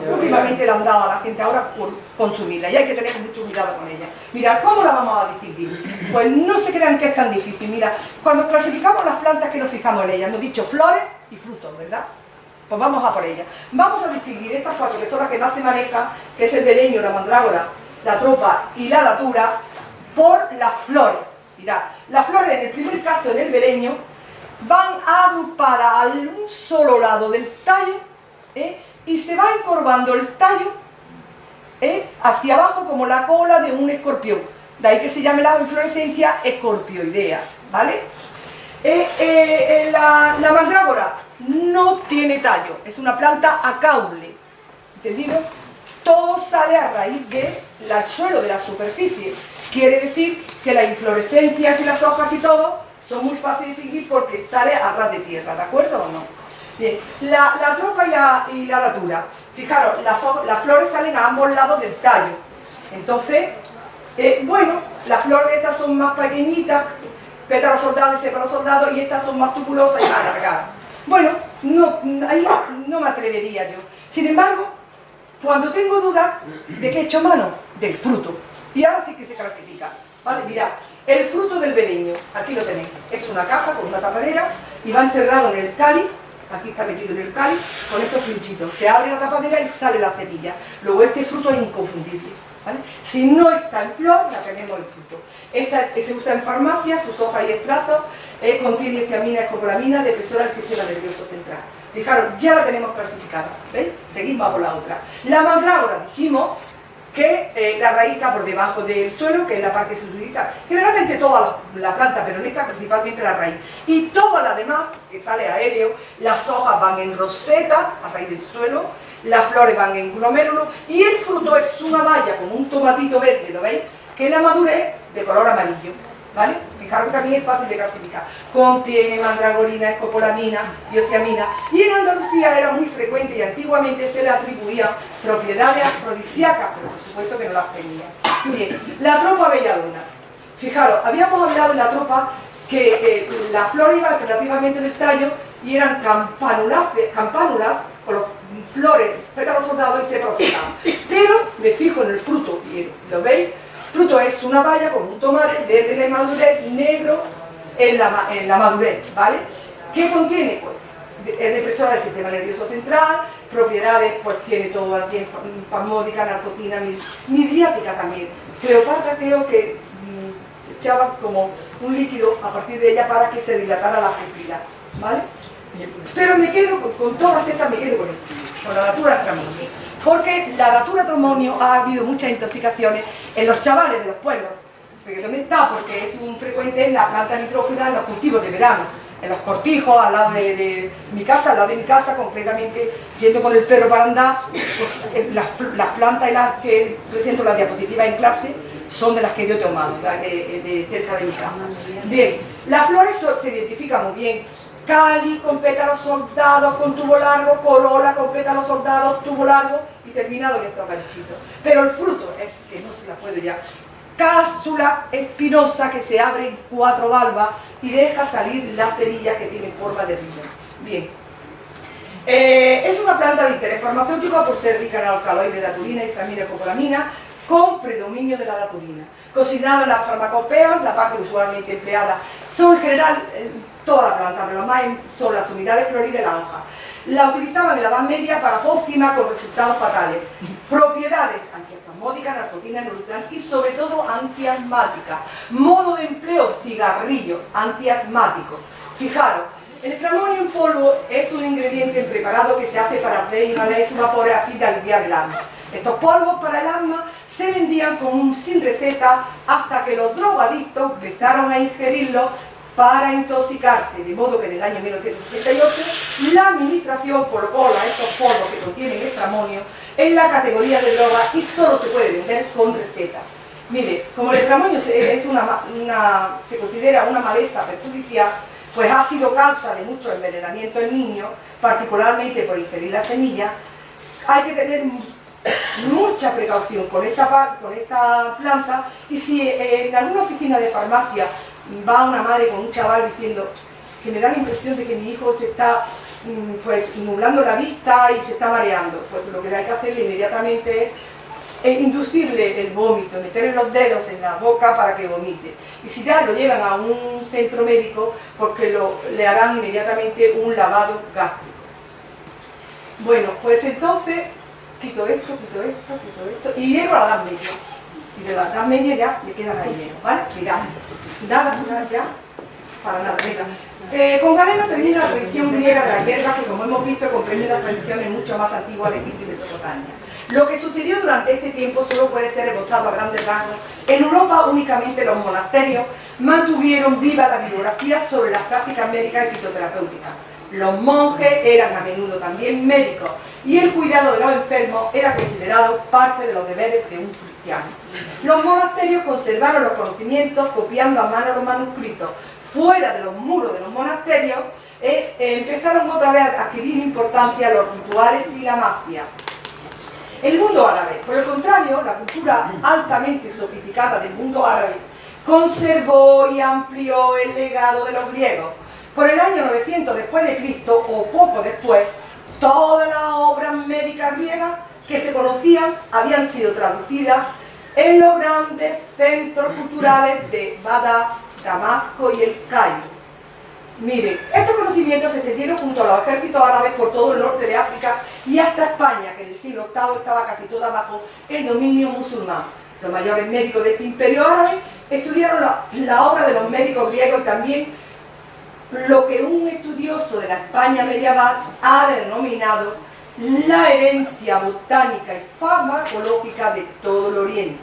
últimamente le han dado a la gente ahora por consumirla y hay que tener mucho cuidado con ella. Mira, ¿cómo la vamos a distinguir? Pues no se crean que es tan difícil. Mira, cuando clasificamos las plantas que nos fijamos en ellas, hemos dicho flores y frutos, ¿verdad? Pues vamos a por ellas. Vamos a distinguir estas 4 que son las que más se manejan, que es el beleño, la mandrágora, la tropa y la datura, por las flores. Mirad, las flores en el primer caso, en el beleño, van agrupadas a un solo lado del tallo, y se va encorvando el tallo hacia abajo como la cola de un escorpión. De ahí que se llame la inflorescencia escorpioidea, ¿vale? La mandrágora no tiene tallo, es una planta acaule, ¿entendido? Todo sale a raíz del suelo, de la superficie. Quiere decir que las inflorescencias y las hojas y todo son muy fáciles de distinguir porque sale a ras de tierra, ¿de acuerdo o no? Bien, la tropa y la datura. Fijaros, las flores salen a ambos lados del tallo. Entonces, bueno, las flores estas son más pequeñitas, pétalos soldados y sépalos soldados, y estas son más tubulosas y más alargadas. Bueno, ahí no me atrevería yo. Sin embargo, cuando tengo dudas, ¿de qué he hecho mano? Del fruto. Y ahora sí que se clasifica. Vale, mirad, el fruto del beleño, aquí lo tenéis. Es una caja con una tapadera y va encerrado en el cáliz. Aquí está metido en el cáliz con estos pinchitos. Se abre la tapadera y sale la semilla. Luego este fruto es inconfundible, ¿vale? Si no está en flor, la tenemos en fruto. Esta se usa en farmacia, sus hojas y extractos, contiene thiamina, escopolamina, depresora del sistema nervioso central. Fijaros, ya la tenemos clasificada, ¿veis? Seguimos por la otra. La mandrágora, dijimos que la raíz está por debajo del suelo, que es la parte que se utiliza generalmente toda la planta, pero en esta principalmente la raíz. Y toda la demás, que sale aéreo, las hojas van en roseta, a raíz del suelo, las flores van en glomérulo, y el fruto es una baya, como un tomatito verde, ¿lo veis? Que en la madurez de color amarillo, ¿vale? Fijaros que también es fácil de clasificar. Contiene mandragorina, escopolamina, biothiamina, y en Andalucía era muy frecuente y antiguamente se le atribuían propiedades afrodisíacas, pero por supuesto que no las tenía. Bien, la tropa belladona. Fijaros, habíamos hablado en la tropa que la flor iba alternativamente en el tallo y eran campánulas con los flores, pétalos soldados y sépalos soldados. Pero me fijo en el fruto, y ¿lo veis? El fruto es una baya con un tomate verde en la madurez, negro en la madurez, ¿vale? ¿Qué contiene? Pues es depresora del sistema nervioso central, propiedades, pues tiene todo, tiene pasmódica, narcotina, midriática también. Cleopatra creo que se echaba como un líquido a partir de ella para que se dilatara la pupila, ¿vale? Pero me quedo con todas estas, me quedo con la datura tramonio, porque la datura tramonio ha habido muchas intoxicaciones en los chavales de los pueblos. Porque ¿dónde está? Porque es un frecuente en la planta nitrófila en los cultivos de verano, en los cortijos, al lado de mi casa, concretamente yendo con el perro para andar. Las plantas en las que presento las diapositivas en clase son de las que yo he tomado, de cerca de mi casa. Bien, las flores se identifican muy bien. Cáliz con pétalos soldados, con tubo largo, corola con pétalos soldados, tubo largo y terminado en estos ganchitos. Pero el fruto es que no se la puedo ya. Cápsula espinosa que se abre en 4 valvas y deja salir la semilla que tiene forma de riñón. Bien. Es una planta de interés farmacéutico por ser rica en alcaloides, daturina, histamina, copolamina, con predominio de la daturina. Considerando las farmacopeas, la parte usualmente empleada son en general toda la planta, pero lo más son las unidades floridas de la hoja. La utilizaban en la Edad Media para pócima con resultados fatales. Propiedades antiespasmódicas, narcotinas, neurológicas y sobre todo antiasmáticas. Modo de empleo, cigarrillo, antiasmático. Fijaros, el extramonio en polvo es un ingrediente preparado que se hace para hacer inhalar sus vapores a fin de aliviar el asma. Estos polvos para el asma se vendían sin receta hasta que los drogadictos empezaron a ingerirlos para intoxicarse, de modo que en el año 1968 la administración colocó a estos polvos que contienen extramonio en la categoría de droga y solo se puede vender con recetas. Mire, como el extramonio se considera una maleza perjudicial, pues ha sido causa de mucho envenenamiento en niños, particularmente por ingerir la semilla, hay que tener mucha precaución con esta planta, y si en alguna oficina de farmacia va una madre con un chaval diciendo que me da la impresión de que mi hijo se está pues nublando la vista y se está mareando, pues lo que hay que hacerle inmediatamente es inducirle el vómito, meterle los dedos en la boca para que vomite. Y si ya lo llevan a un centro médico, porque le harán inmediatamente un lavado gástrico. Bueno, pues entonces quito esto y llego a la Edad Media. Y de la Edad Media ya le quedan ahí menos, ¿vale? Mirad, nada ya, para nada. Venga. Con Galeno termina la tradición griega de la hierba, que como hemos visto comprende las tradiciones mucho más antiguas de Egipto y Mesopotamia. Lo que sucedió durante este tiempo solo puede ser esbozado a grandes rasgos. En Europa únicamente los monasterios mantuvieron viva la bibliografía sobre las prácticas médicas y fitoterapéuticas. Los monjes eran a menudo también médicos y el cuidado de los enfermos era considerado parte de los deberes de un cristiano. Los monasterios conservaron los conocimientos copiando a mano los manuscritos. Fuera de los muros de los monasterios empezaron otra vez a adquirir importancia los rituales y la magia. El mundo árabe, por el contrario, la cultura altamente sofisticada del mundo árabe conservó y amplió el legado de los griegos. Por el año 900 después de Cristo, o poco después, todas las obras médicas griegas que se conocían habían sido traducidas en los grandes centros culturales de Bagdad, Damasco y el Cairo. Mire, estos conocimientos se extendieron junto a los ejércitos árabes por todo el norte de África y hasta España, que en el siglo VIII estaba casi toda bajo el dominio musulmán. Los mayores médicos de este imperio árabe estudiaron la obra de los médicos griegos y también lo que un estudioso de la España medieval ha denominado la herencia botánica y farmacológica de todo el Oriente.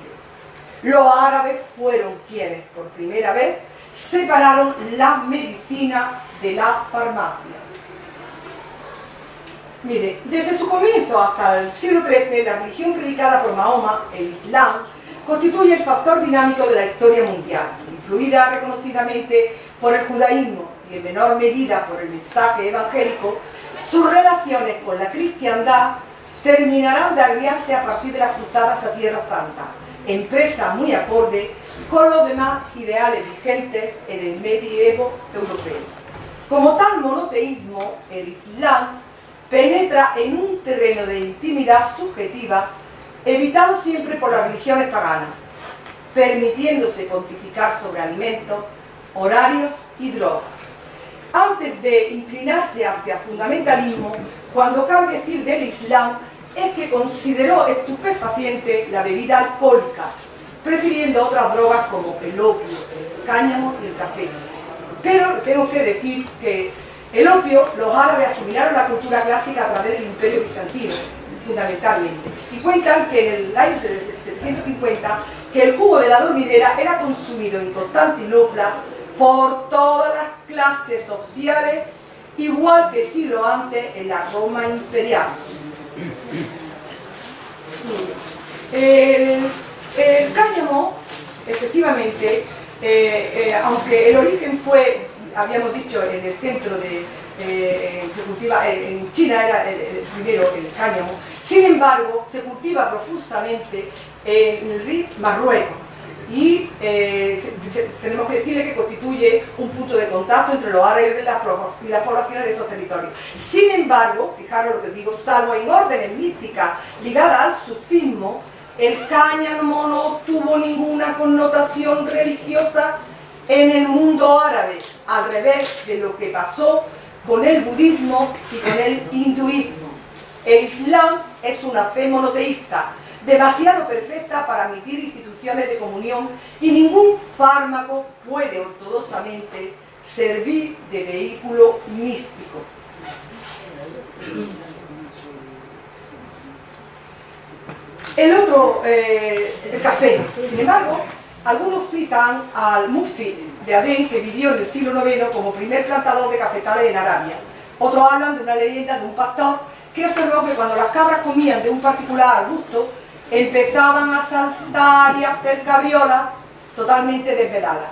Los árabes fueron quienes por primera vez separaron la medicina de la farmacia. Mire, desde su comienzo hasta el siglo XIII, la religión predicada por Mahoma, el Islam, constituye el factor dinámico de la historia mundial, influida reconocidamente por el judaísmo y en menor medida por el mensaje evangélico. Sus relaciones con la cristiandad terminarán de agriarse a partir de las cruzadas a Tierra Santa, empresa muy acorde con los demás ideales vigentes en el medievo europeo. Como tal monoteísmo, el Islam penetra en un terreno de intimidad subjetiva evitado siempre por las religiones paganas, permitiéndose pontificar sobre alimentos, horarios y drogas. Antes de inclinarse hacia fundamentalismo, cuando cabe decir del Islam, es que consideró estupefaciente la bebida alcohólica, prefiriendo otras drogas como el opio, el cáñamo y el café. Pero tengo que decir que el opio los árabes asimilaron la cultura clásica a través del Imperio Bizantino, fundamentalmente. Y cuentan que en el año 750 que el jugo de la dormidera era consumido en constante inopla por todas las clases sociales, igual que siglo antes en la Roma imperial. El cáñamo, efectivamente, aunque el origen fue, habíamos dicho, en el centro de, se cultiva, en China era el primero el cáñamo, sin embargo, se cultiva profusamente en el Rif, Marruecos, y tenemos que decirle que constituye un punto de contacto entre los árabes y las poblaciones de esos territorios. Sin embargo, fijaros lo que digo, salvo en órdenes místicas ligadas al sufismo, El cáñamo no tuvo ninguna connotación religiosa en el mundo árabe, al revés de lo que pasó con el budismo y con el hinduismo. El Islam es una fe monoteísta, demasiado perfecta para admitir instituciones de comunión, y ningún fármaco puede ortodoxamente servir de vehículo místico. El café. Sin embargo, algunos citan al Mufti de Adén, que vivió en el siglo IX como primer plantador de cafetales en Arabia. Otros hablan de una leyenda de un pastor que observó que cuando las cabras comían de un particular arbusto, empezaban a saltar y a hacer cabriolas totalmente desveladas.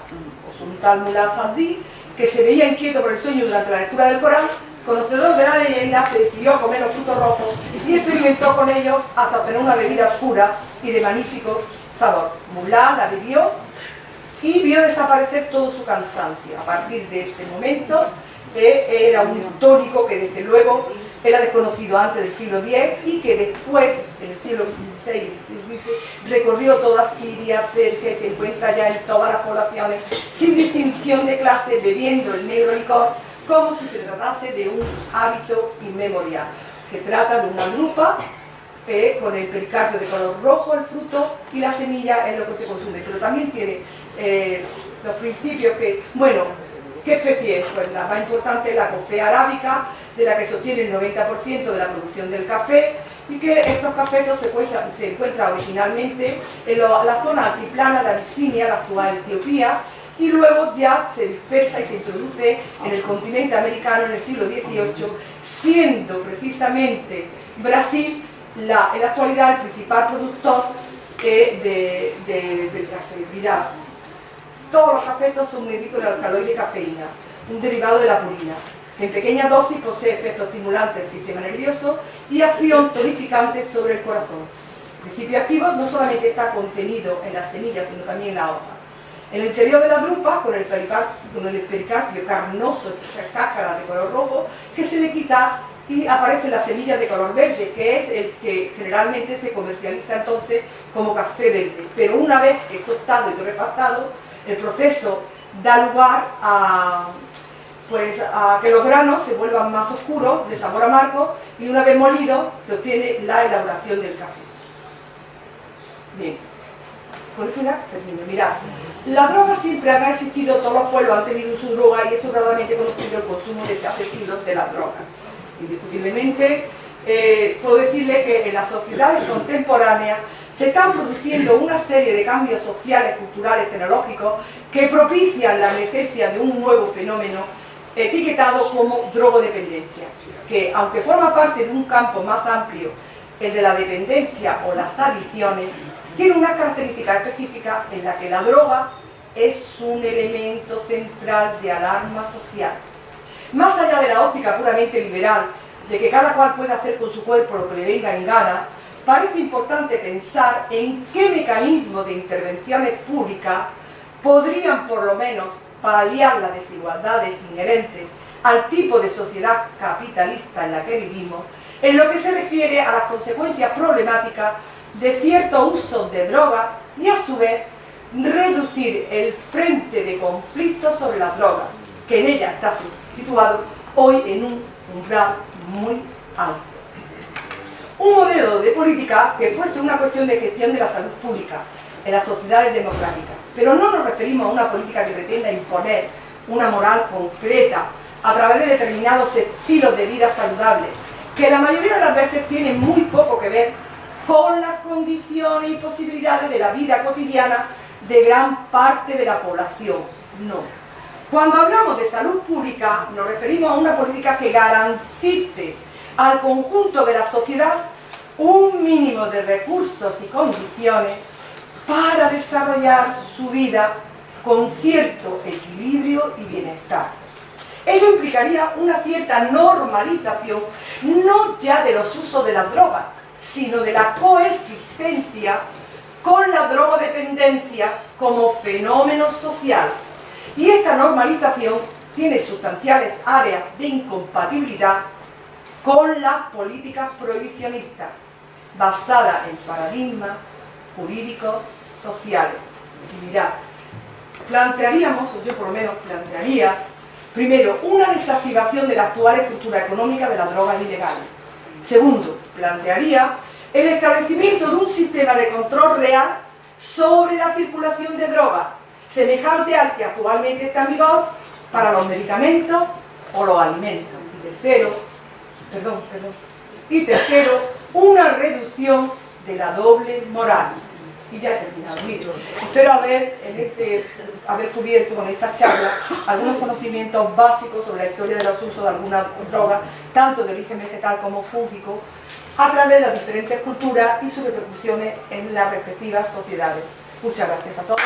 O un tal Mullah Saddi, que se veía inquieto por el sueño durante la lectura del Corán, conocedor de la leyenda, se decidió a comer los frutos rojos y experimentó con ellos hasta obtener una bebida pura y de magnífico sabor. Mullah la bebió y vio desaparecer todo su cansancio. A partir de ese momento era un tónico que desde luego era desconocido antes del siglo X y que después, en el siglo XVI, recorrió toda Siria, Persia y se encuentra ya en todas las poblaciones, sin distinción de clase, bebiendo el negro licor como si se tratase de un hábito inmemorial. Se trata de una drupa con el pericarpio de color rojo, el fruto, y la semilla es lo que se consume, pero también tiene los principios que, bueno, ¿qué especie es? Pues la más importante es la cofea arábica, de la que se obtiene el 90% de la producción del café, y que estos cafetos se encuentran originalmente en la zona altiplana de Abisinia, la actual Etiopía, y luego ya se dispersa y se introduce en el continente americano en el siglo XVIII, siendo precisamente Brasil en la actualidad el principal productor del café. Mirad, todos los cafetos son muy ricos en alcaloide cafeína, un derivado de la purina, que en pequeñas dosis posee efectos estimulantes del sistema nervioso y acción tonificante sobre el corazón. El principio activo no solamente está contenido en las semillas, sino también en la hoja. En el interior de la drupa, con el pericarpio carnoso, esta cáscara de color rojo, que se le quita y aparece la semilla de color verde, que es el que generalmente se comercializa entonces como café verde. Pero una vez que es tostado y torrefactado, el proceso da lugar a que los granos se vuelvan más oscuros, de sabor amargo, y una vez molido se obtiene la elaboración del café. Bien, con eso ya termino. Mirad, la droga siempre ha existido, todos los pueblos han tenido su droga y es sobradamente conocido el consumo desde hace siglos de la droga. Indiscutiblemente, puedo decirle que en las sociedades contemporáneas se están produciendo una serie de cambios sociales, culturales, tecnológicos que propician la emergencia de un nuevo fenómeno etiquetado como drogodependencia, que aunque forma parte de un campo más amplio, el de la dependencia o las adicciones, tiene una característica específica en la que la droga es un elemento central de alarma social. Más allá de la óptica puramente liberal, de que cada cual puede hacer con su cuerpo lo que le venga en gana, parece importante pensar en qué mecanismos de intervenciones públicas podrían por lo menos paliar las desigualdades inherentes al tipo de sociedad capitalista en la que vivimos, en lo que se refiere a las consecuencias problemáticas de cierto uso de drogas y a su vez reducir el frente de conflicto sobre las drogas, que en ella está situado hoy en un umbral muy alto. Un modelo de política que fuese una cuestión de gestión de la salud pública en las sociedades democráticas, pero no nos referimos a una política que pretenda imponer una moral concreta a través de determinados estilos de vida saludables, que la mayoría de las veces tienen muy poco que ver con las condiciones y posibilidades de la vida cotidiana de gran parte de la población. No. Cuando hablamos de salud pública, nos referimos a una política que garantice al conjunto de la sociedad un mínimo de recursos y condiciones para desarrollar su vida con cierto equilibrio y bienestar. Ello implicaría una cierta normalización, no ya de los usos de las drogas, sino de la coexistencia con la drogodependencia como fenómeno social. Y esta normalización tiene sustanciales áreas de incompatibilidad con las políticas prohibicionistas, basadas en paradigmas jurídicos, sociales. Y mirad, plantearíamos, o yo por lo menos plantearía, primero, una desactivación de la actual estructura económica de las drogas ilegales. Segundo, plantearía el establecimiento de un sistema de control real sobre la circulación de drogas, semejante al que actualmente está en vigor para los medicamentos o los alimentos. Y tercero, una reducción de la doble moral. Y ya he terminado. Mire, espero haber cubierto con esta charla algunos conocimientos básicos sobre la historia de los usos de algunas drogas, tanto de origen vegetal como fúngico, a través de las diferentes culturas y sus repercusiones en las respectivas sociedades. Muchas gracias a todos.